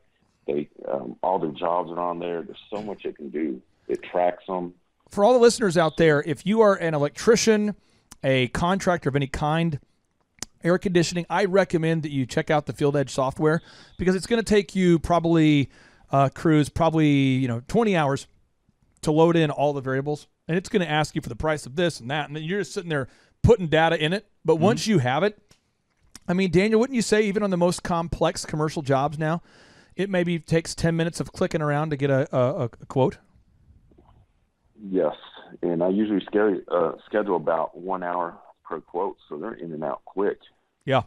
All their jobs are on there. There's so much it can do. It tracks them. For all the listeners out there, if you are an electrician, a contractor of any kind, air conditioning, I recommend that you check out the Field Edge software, because it's going to take you probably, Cruz, 20 hours to load in all the variables, and it's going to ask you for the price of this and that, and then you're just sitting there putting data in it. But once you have it, I mean, Daniel, wouldn't you say even on the most complex commercial jobs now, it maybe takes 10 minutes of clicking around to get a quote? Yes, and I usually schedule about 1 hour per quote, so they're in and out quick. Yeah.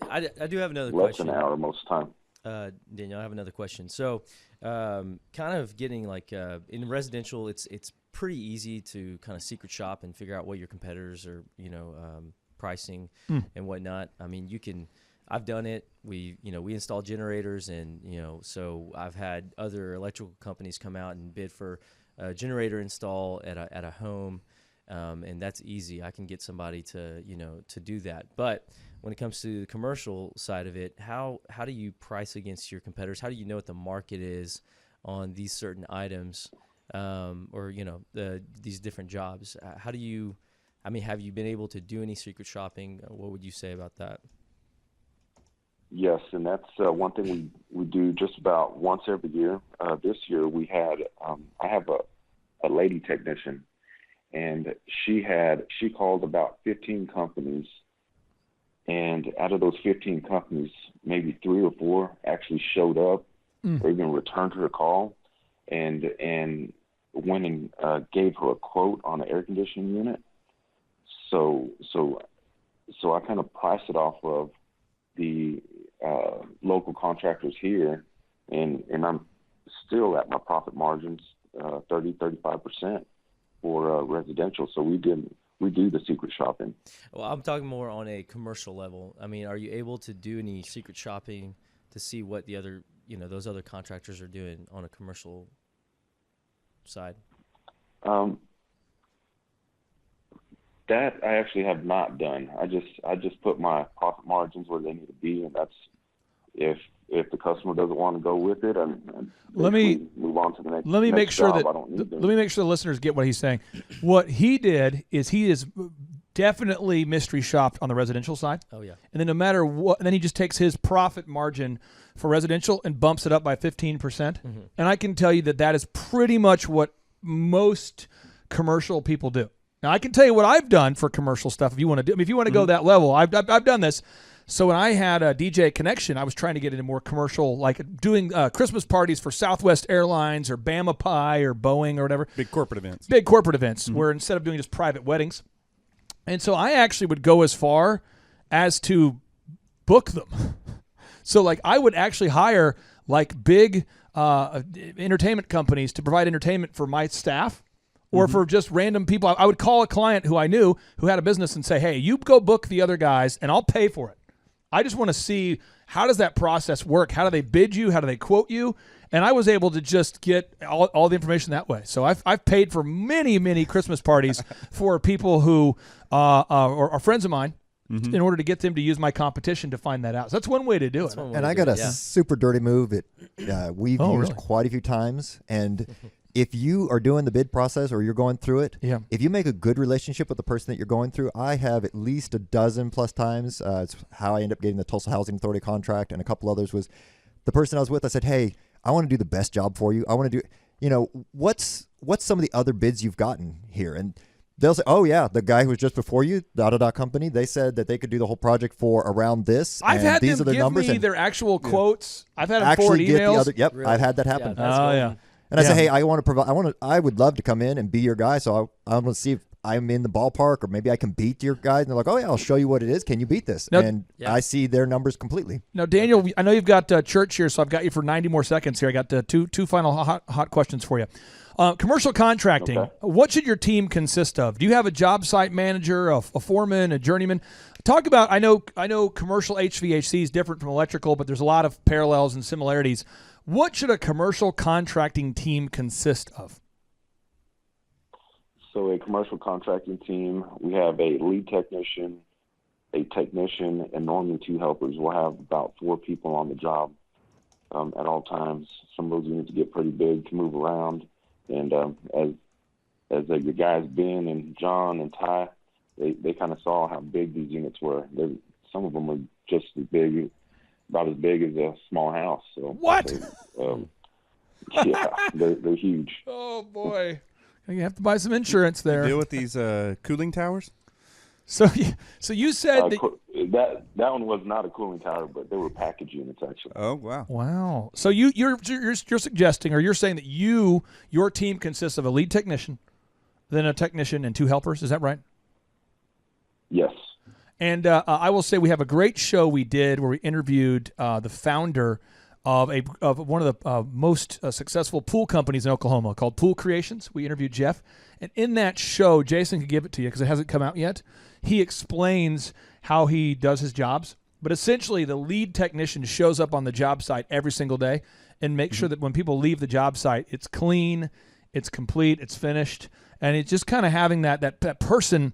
I do have another Less question. than an hour most of the time. Daniel, I have another question. So kind of getting like in residential, it's pretty easy to kind of secret shop and figure out what your competitors are, pricing and whatnot. I mean, you can I've done it. We install generators, and so I've had other electrical companies come out and bid for a generator install at a home, and that's easy. I can get somebody to do that. But when it comes to the commercial side of it, how do you price against your competitors? How do you know what the market is on these certain items, or these different jobs? How do you? I mean, have you been able to do any secret shopping? What would you say about that? Yes, and that's one thing we do just about once every year. This year we had I have a lady technician, and she called about 15 companies, and out of those 15 companies, maybe 3 or 4 actually showed up or even returned her call, and went and gave her a quote on an air conditioning unit. So I kind of price it off of the local contractors here, and I'm still at my profit margins, 30-35% for residential. So we do the secret shopping. Well, I'm talking more on a commercial level. I mean, are you able to do any secret shopping to see what the other those other contractors are doing on a commercial side? That I actually have not done. I just put my profit margins where they need to be, and that's if the customer doesn't want to go with it, and let me move on to the next. Let me make sure job. that I don't need them. let me make sure the listeners get what he's saying. What he did is he is definitely mystery shopped on the residential side. Oh yeah. And then no matter what, and then he just takes his profit margin for residential and bumps it up by 15%. And I can tell you that is pretty much what most commercial people do. Now I can tell you what I've done for commercial stuff. If you want to do, if you want to go that level, I've done this. So when I had a DJ connection, I was trying to get into more commercial, like doing Christmas parties for Southwest Airlines or Bama Pie or Boeing or whatever. Big corporate events. Big corporate events where instead of doing just private weddings. And so I actually would go as far as to book them. So like I would actually hire like big entertainment companies to provide entertainment for my staff. Or for just random people. I would call a client who I knew who had a business and say, hey, you go book the other guys and I'll pay for it. I just want to see, how does that process work? How do they bid you? How do they quote you? And I was able to just get all the information that way. So I've paid for many, many Christmas parties for people who are friends of mine in order to get them to use my competition to find that out. So that's one way to do it. And I got a super dirty move that we've used quite a few times. And if you are doing the bid process or you're going through it, if you make a good relationship with the person that you're going through, I have at least a dozen plus times. It's how I ended up getting the Tulsa Housing Authority contract, and a couple others was the person I was with. I said, hey, I want to do the best job for you. I want to do, what's some of the other bids you've gotten here? And they'll say, oh, yeah, the guy who was just before you, the company, they said that they could do the whole project for around this. I've had these them are their give numbers, me and their actual quotes. I've had them forward emails. Really? I've had that happen. Yeah. And I said, hey, I would love to come in and be your guy. So I want to see if I'm in the ballpark, or maybe I can beat your guys. And they're like, oh yeah, I'll show you what it is. Can you beat this? Now, I see their numbers completely. Now, Daniel, I know you've got church here, so I've got you for 90 more seconds here. I got two final hot questions for you. Commercial contracting. Okay. What should your team consist of? Do you have a job site manager, a foreman, a journeyman? Talk about. I know commercial HVAC is different from electrical, but there's a lot of parallels and similarities. What should a commercial contracting team consist of? So a commercial contracting team, we have a lead technician, a technician, and normally 2 helpers. We'll have about 4 people on the job at all times. Some of those units get pretty big to move around. And as your guys, Ben and John and Ty, they kind of saw how big these units were. Some of them were just as big, about as big as a small house. So what? Yeah, they're huge. Oh boy, you have to buy some insurance there. You deal with these cooling towers. So you said that one was not a cooling tower, but they were package units actually. Oh wow! Wow. So you're suggesting, or you're saying that your team consists of a lead technician, then a technician, and 2 helpers. Is that right? Yes. And I will say we have a great show we did where we interviewed the founder of one of the most successful pool companies in Oklahoma called Pool Creations. We interviewed Jeff. And in that show, Jason could give it to you because it hasn't come out yet. He explains how he does his jobs. but essentially the lead technician shows up on the job site every single day and makes sure that when people leave the job site, it's clean, it's complete, it's finished, and it's just kind of having that person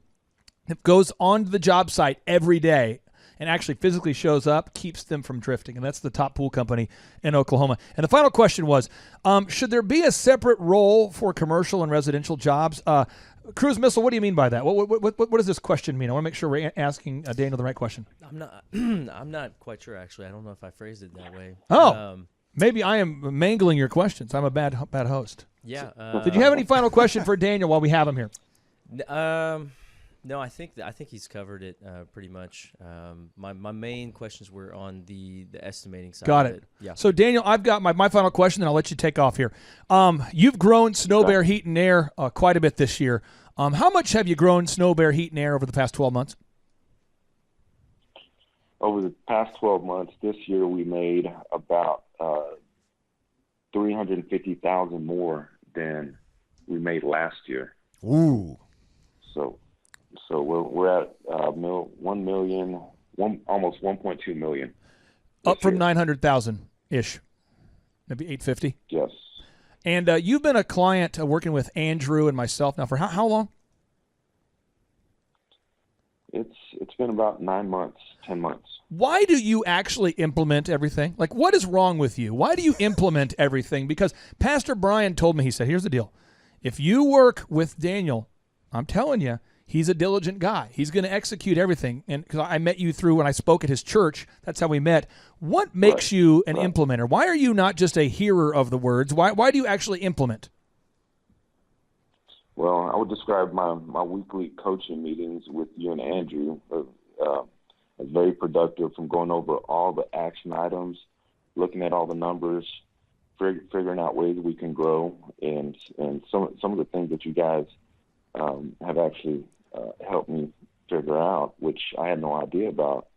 that goes on to the job site every day and actually physically shows up, keeps them from drifting. And that's the top pool company in Oklahoma. And the final question was, should there be a separate role for commercial and residential jobs? Cruise Missile, what do you mean by that? What does this question mean? I want to make sure we're asking Daniel the right question. I'm not quite sure, actually. I don't know if I phrased it that way. Maybe I am mangling your questions. I'm a bad host. Yeah. Did you have any final question for Daniel while we have him here? No, I think he's covered it pretty much. My main questions were on the estimating side. Got of it. Yeah. So Daniel, I've got my final question, and I'll let you take off here. You've grown Snow Bear Heat and Air quite a bit this year. How much have you grown Snow Bear Heat and Air over the past 12 months? Over the past 12 months, this year we made about $350,000 more than we made last year. Ooh. So we're at almost 1.2 million. Up from 900,000 ish, maybe 850. Yes. And you've been a client working with Andrew and myself now for how long? It's been about 9 months, 10 months. Why do you actually implement everything? Like, what is wrong with you? Why do you implement everything? Because Pastor Brian told me, he said, here's the deal. If you work with Daniel, I'm telling you, he's a diligent guy. He's going to execute everything. And because I met you through when I spoke at his church, that's how we met. What makes you an implementer? Why are you not just a hearer of the words? Why do you actually implement? Well, I would describe my weekly coaching meetings with you and Andrew as very productive, from going over all the action items, looking at all the numbers, figuring out ways we can grow, and some of the things that you guys have actually helped me figure out, which I had no idea about,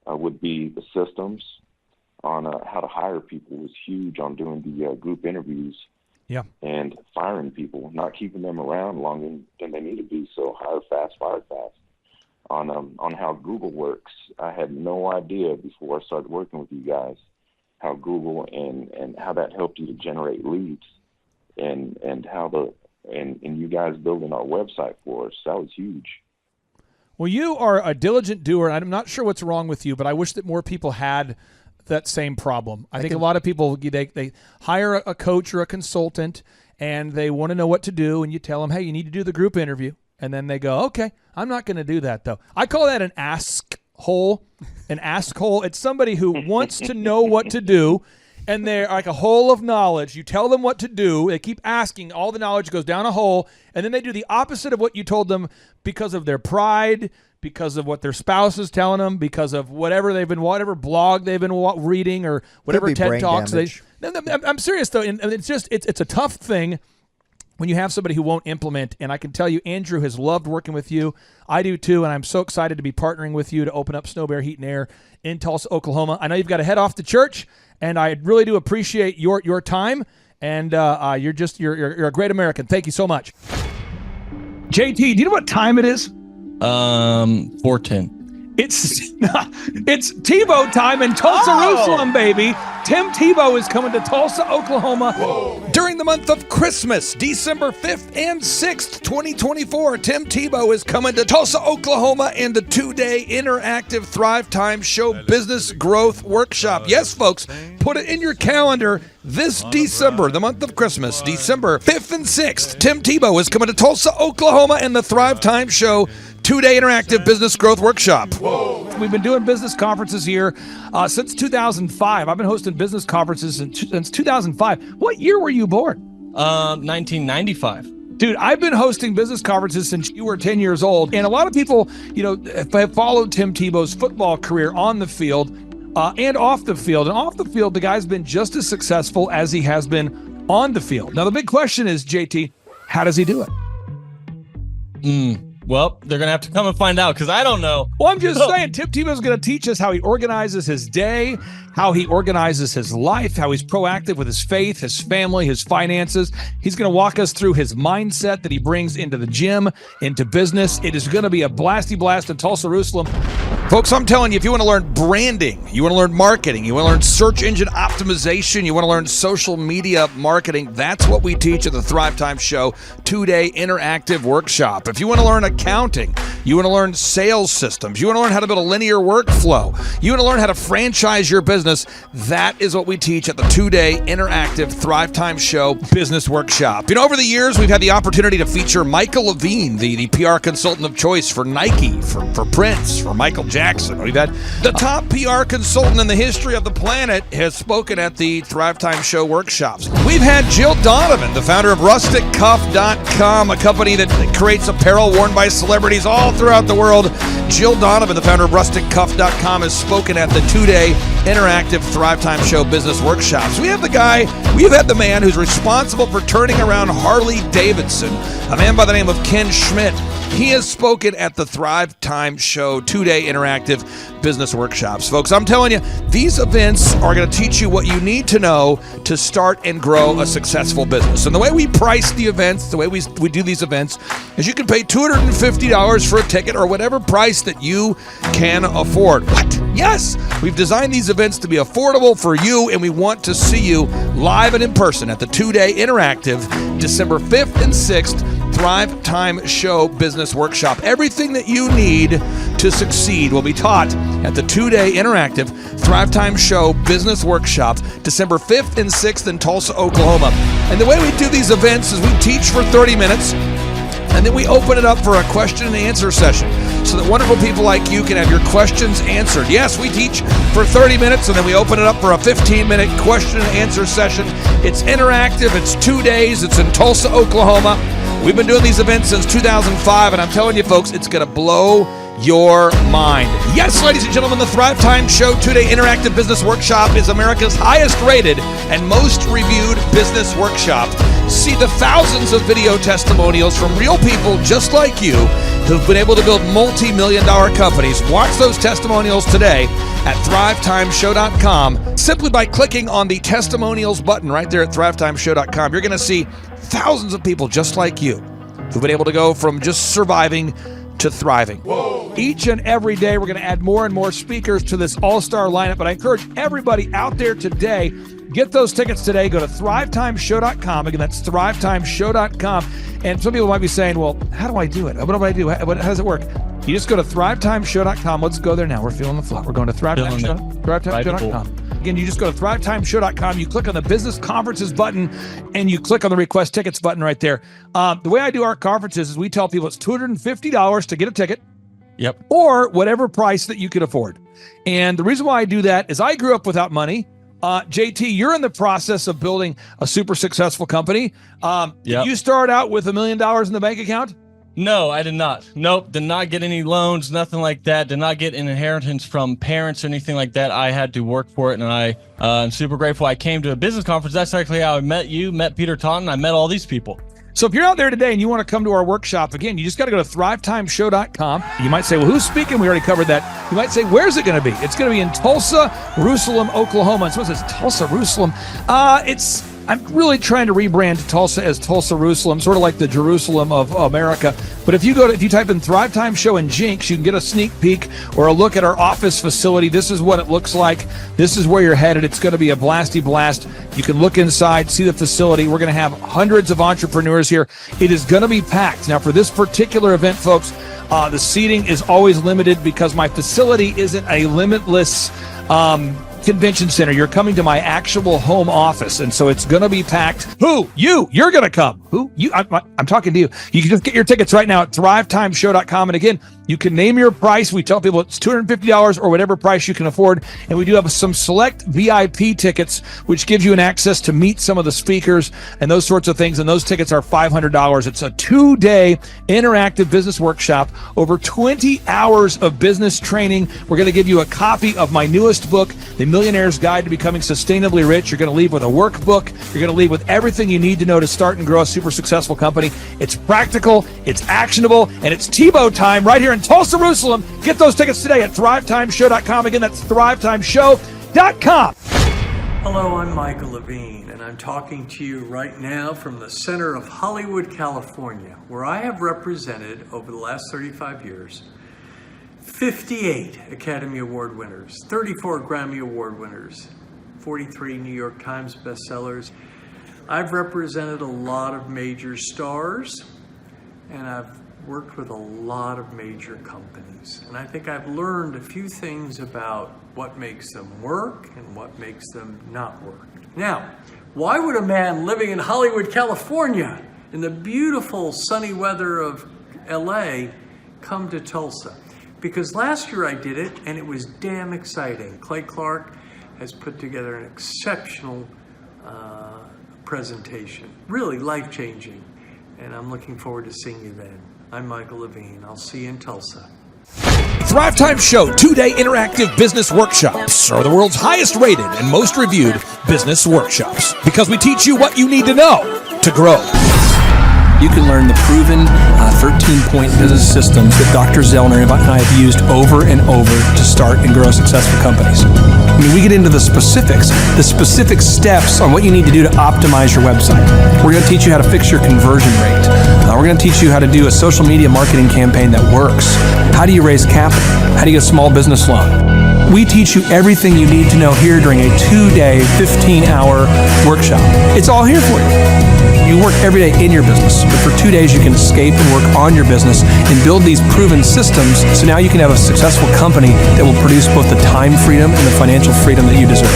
would be the systems on how to hire people was huge on doing the group interviews. Yeah. And firing people, not keeping them around longer than they need to be. So hire fast, fire fast. On how Google works, I had no idea before I started working with you guys how Google and how that helped you to generate leads, and how and you guys building our website for us. That was huge. Well, you are a diligent doer, and I'm not sure what's wrong with you, but I wish that more people had that same problem. I think a lot of people, they hire a coach or a consultant, and they want to know what to do, and you tell them, hey, you need to do the group interview. And then they go, okay, I'm not going to do that, though. I call that an ask hole. An ask hole. It's somebody who wants to know what to do, and they're like a hole of knowledge. You tell them what to do. They keep asking. All the knowledge goes down a hole, and then they do the opposite of what you told them because of their pride, because of what their spouse is telling them, because of whatever blog they've been reading, or whatever TED Talks. I'm serious, though, and it's a tough thing when you have somebody who won't implement. And I can tell you, Andrew has loved working with you. I do too, and I'm so excited to be partnering with you to open up Snow Bear Heat and Air in Tulsa, Oklahoma. I know you've got to head off to church, and I really do appreciate your time. And you're a great American. Thank you so much. JT, do you know what time it is? 4:10. It's Tebow time in Tulsa, Jerusalem, baby. Tim Tebow is coming to Tulsa, Oklahoma during the month of Christmas, December 5th and 6th, 2024. Tim Tebow is coming to Tulsa, Oklahoma in the 2-day interactive Thrivetime Show Business Growth Workshop. Yes, folks, put it in your calendar this December, the month of Christmas, December 5th and 6th. Tim Tebow is coming to Tulsa, Oklahoma in the Thrivetime Show 2-day interactive business growth workshop. We've been doing business conferences here since 2005. I've been hosting business conferences since 2005. What year were you born? 1995. Dude, I've been hosting business conferences since you were 10 years old. And a lot of people, have followed Tim Tebow's football career on the field and off the field. And off the field, the guy's been just as successful as he has been on the field. Now, the big question is, JT, how does he do it? Well, they're going to have to come and find out because I don't know. Well, I'm just saying, Tim Tebow's going to teach us how he organizes his day, how he organizes his life, how he's proactive with his faith, his family, his finances. He's going to walk us through his mindset that he brings into the gym, into business. It is going to be a blasty blast in Tulsa, Jerusalem. Folks, I'm telling you, if you want to learn branding, you want to learn marketing, you want to learn search engine optimization, you want to learn social media marketing, that's what we teach at the Thrivetime Show 2-day interactive workshop. If you want to learn accounting, you want to learn sales systems, you want to learn how to build a linear workflow, you want to learn how to franchise your business, that is what we teach at the 2-day interactive Thrivetime Show business workshop. You know, over the years, we've had the opportunity to feature Michael Levine, the PR consultant of choice for Nike, for Prince, for Michael Jackson. We've had the top PR consultant in the history of the planet has spoken at the Thrivetime Show workshops. We've had Jill Donovan, the founder of RusticCuff.com, a company that creates apparel worn by celebrities all throughout the world. Jill Donovan, the founder of RusticCuff.com, has spoken at the 2-day interactive Thrivetime Show business workshops. We have the man who's responsible for turning around Harley Davidson, a man by the name of Ken Schmidt. He has spoken at the Thrivetime Show 2-day interactive business workshops. Folks, I'm telling you, these events are going to teach you what you need to know to start and grow a successful business. And the way we price the events, the way we do these events, is you can pay $250 for a ticket or whatever price that you can afford. What? Yes! We've designed these events to be affordable for you, and we want to see you live and in person at the 2-day interactive December 5th and 6th Thrivetime Show Business Workshop. Everything that you need to succeed will be taught at the 2-day interactive Thrivetime Show Business Workshop, December 5th and 6th in Tulsa, Oklahoma. And the way we do these events is we teach for 30 minutes, and then we open it up for a question and answer session so that wonderful people like you can have your questions answered. Yes, we teach for 30 minutes, and then we open it up for a 15-minute question and answer session. It's interactive. It's 2 days. It's in Tulsa, Oklahoma. We've been doing these events since 2005, and I'm telling you, folks, it's going to blow your mind. Yes, ladies and gentlemen, the Thrivetime Show 2-day interactive business workshop is America's highest rated and most reviewed business workshop. See the thousands of video testimonials from real people just like you who've been able to build multi-million-dollar companies. Watch those testimonials today at thrivetimeshow.com. Simply by clicking on the testimonials button right there at thrivetimeshow.com, you're going to see thousands of people just like you who've been able to go from just surviving to thriving. Whoa. Each and every day, we're going to add more and more speakers to this all-star lineup, but I encourage everybody out there today, get those tickets today. Go to thrivetimeshow.com. Again, that's thrivetimeshow.com. And some people might be saying, well, how do I do it? What do I do? How does it work? You just go to thrivetimeshow.com. Let's go there now. We're feeling the flow. We're going to thrivetimeshow.com. Again, you just go to thrivetimeshow.com. You click on the business conferences button, and you click on the request tickets button right there. The way I do our conferences is we tell people it's $250 to get a ticket. Yep. Or whatever price that you can afford. And the reason why I do that is I grew up without money. JT, you're in the process of building a super successful company. Did you start out with $1 million in the bank account? No, I did not. Nope, did not get any loans, nothing like that. Did not get an inheritance from parents or anything like that. I had to work for it, and I'm super grateful. I came to a business conference. That's actually how I met you, met Peter Taunton. I met all these people. So if you're out there today and you want to come to our workshop, again, you just got to go to thrivetimeshow.com. You might say, well, who's speaking? We already covered that. You might say, where's it going to be? It's going to be in Tulsa, Jerusalem, Oklahoma. And someone says, Tulsa, Jerusalem. I'm really trying to rebrand Tulsa as Tulsa, Jerusalem, sort of like the Jerusalem of America. But if you type in Thrivetime Show and Jinx, you can get a sneak peek or a look at our office facility. This is what it looks like. This is where you're headed. It's going to be a blasty blast. You can look inside, see the facility. We're going to have hundreds of entrepreneurs here. It is going to be packed. Now, for this particular event, folks, the seating is always limited because my facility isn't a limitless convention center. You're coming to my actual home office, and so it's going to be packed. Who? You're going to come. Who? You? I'm talking to you. You can just get your tickets right now at thrivetimeshow.com. And again, you can name your price. We tell people it's $250 or whatever price you can afford. And we do have some select VIP tickets, which gives you an access to meet some of the speakers and those sorts of things. And those tickets are $500. It's a 2-day interactive business workshop, over 20 hours of business training. We're going to give you a copy of my newest book, The Millionaire's Guide to Becoming Sustainably Rich. You're going to leave with a workbook. You're going to leave with everything you need to know to start and grow a super successful company. It's practical, it's actionable, and it's Tebow time right here in Tulsa, Jerusalem. Get those tickets today at thrivetimeshow.com. Again, that's thrivetimeshow.com. Hello, I'm Michael Levine, and I'm talking to you right now from the center of Hollywood, California, where I have represented over the last 35 years 58 Academy Award winners, 34 Grammy Award winners, 43 New York Times bestsellers. I've represented a lot of major stars, and I've worked with a lot of major companies. And I think I've learned a few things about what makes them work and what makes them not work. Now, why would a man living in Hollywood, California, in the beautiful sunny weather of LA, come to Tulsa? Because last year I did it and it was damn exciting. Clay Clark has put together an exceptional presentation, really life-changing. And I'm looking forward to seeing you then. I'm Michael Levine. I'll see you in Tulsa. Thrivetime Show 2-day interactive business workshops are the world's highest rated and most reviewed business workshops because we teach you what you need to know to grow. You can learn the proven 13-point business systems that Dr. Zellner and I have used over and over to start and grow successful companies. I mean, we get into the specific steps on what you need to do to optimize your website. We're going to teach you how to fix your conversion rate. We're going to teach you how to do a social media marketing campaign that works. How do you raise capital? How do you get a small business loan? We teach you everything you need to know here during a 2-day, 15-hour workshop. It's all here for you. You work every day in your business, but for 2 days you can escape and work on your business and build these proven systems so now you can have a successful company that will produce both the time freedom and the financial freedom that you deserve.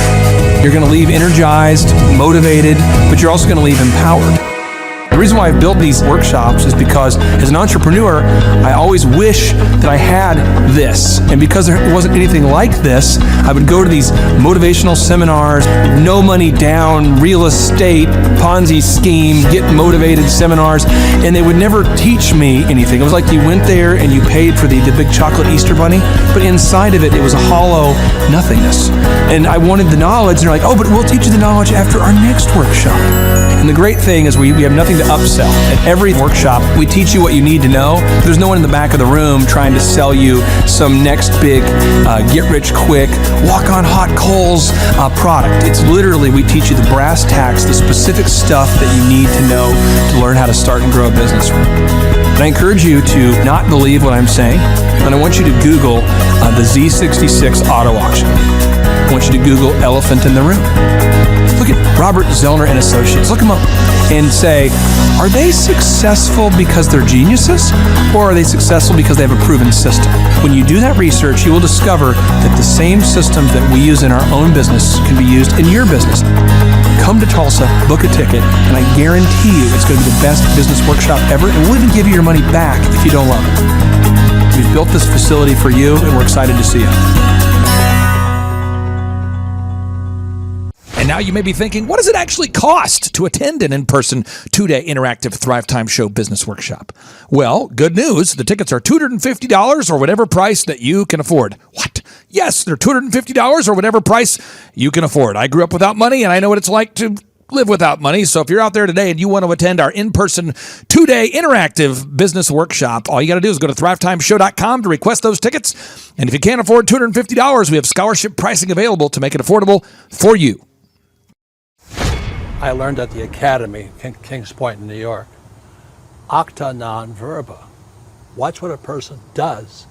You're going to leave energized, motivated, but you're also going to leave empowered. The reason why I've built these workshops is because as an entrepreneur, I always wish that I had this. And because there wasn't anything like this, I would go to these motivational seminars, no money down, real estate, Ponzi scheme, get motivated seminars, and they would never teach me anything. It was like you went there and you paid for the big chocolate Easter bunny, but inside of it, it was a hollow nothingness. And I wanted the knowledge, and they're like, oh, but we'll teach you the knowledge after our next workshop. And the great thing is we have nothing to upsell. At every workshop, we teach you what you need to know. There's no one in the back of the room trying to sell you some next big get-rich-quick, walk-on-hot coals product. It's literally, we teach you the brass tacks, the specific stuff that you need to know to learn how to start and grow a business. And I encourage you to not believe what I'm saying, and I want you to Google the Z66 auto auction. I want you to Google elephant in the room. Look at Robert Zellner and Associates. Look them up and say, are they successful because they're geniuses, or are they successful because they have a proven system? When you do that research, you will discover that the same systems that we use in our own business can be used in your business. Come to Tulsa, book a ticket, and I guarantee you it's going to be the best business workshop ever, and we'll even give you your money back if you don't love it. We've built this facility for you, and we're excited to see you. And now you may be thinking, what does it actually cost to attend an in-person 2-day interactive Thrivetime Show business workshop? Well, good news. The tickets are $250 or whatever price that you can afford. What? Yes, they're $250 or whatever price you can afford. I grew up without money, and I know what it's like to live without money. So if you're out there today and you want to attend our in-person 2-day interactive business workshop, all you got to do is go to thrivetimeshow.com to request those tickets. And if you can't afford $250, we have scholarship pricing available to make it affordable for you. I learned at the Academy in Kings Point in New York. Acta non verba. Watch what a person does,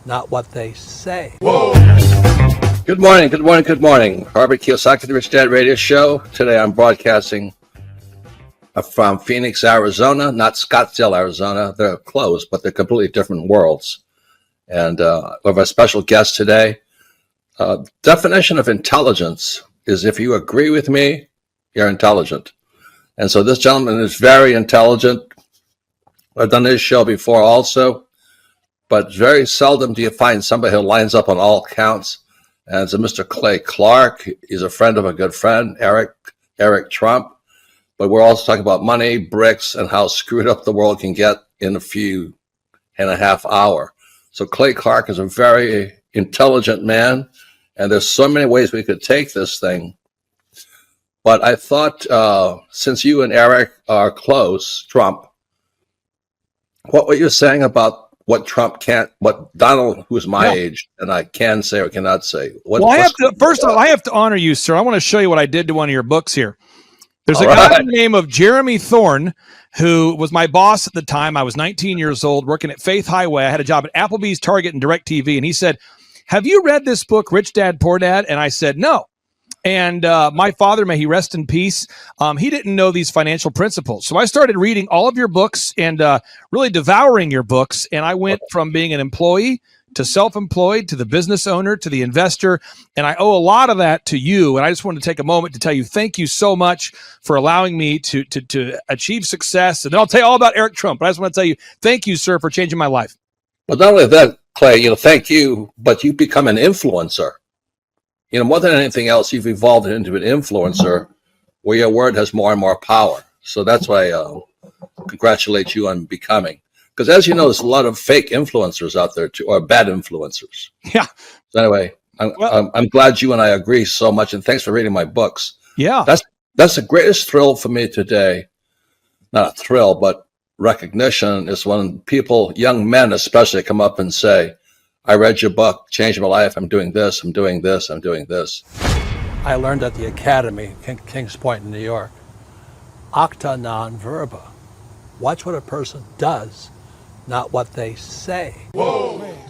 not what they say. Whoa. Good morning, good morning, good morning. Robert Kiyosaki, the Rich Dad Radio Show. Today I'm broadcasting from Phoenix, Arizona, not Scottsdale, Arizona. They're close, but they're completely different worlds. And we have a special guest today. Definition of intelligence is if you agree with me, you're intelligent. And so this gentleman is very intelligent. I've done this show before also, but very seldom do you find somebody who lines up on all counts. And it's a Mr. Clay Clark. He's a friend of a good friend, Eric Trump. But we're also talking about money, bricks, and how screwed up the world can get in a few and a half hour. So Clay Clark is a very intelligent man, And there's so many ways we could take this thing. But I thought, since you and Eric are close, Trump, what were you saying about what Trump can't, what Donald, who's my age, and I can say or cannot say? Well, I have to, first of all, I have to honor you, sir. I want to show you what I did to one of your books here. There's a guy by the name of Jeremy Thorne, who was my boss at the time. I was 19 years old, working at Faith Highway. I had a job at Applebee's, Target, and DirecTV. And he said, "Have you read this book, Rich Dad, Poor Dad?" And I said, "No." And my father, may he rest in peace, he didn't know these financial principles. So I started reading all of your books and really devouring your books. And I went from being an employee to self-employed to the business owner to the investor. And I owe a lot of that to you. And I just wanted to take a moment to tell you thank you so much for allowing me to achieve success. And then I'll tell you all about Eric Trump. But I just want to tell you thank you, sir, for changing my life. But not only that, Clay, thank you, but you become an influencer. More than anything else, you've evolved into an influencer where your word has more and more power. So that's why I congratulate you on becoming. Because as you know, there's a lot of fake influencers out there too, or bad influencers. Yeah. So anyway, I'm glad you and I agree so much, and thanks for reading my books. Yeah. That's the greatest thrill for me today. Not a thrill, but recognition is when people, young men especially, come up and say, "I read your book, changed my life. I'm doing this, I'm doing this, I'm doing this." I learned at the Academy, Kings Point in New York, acta non verba. Watch what a person does, not what they say. Whoa.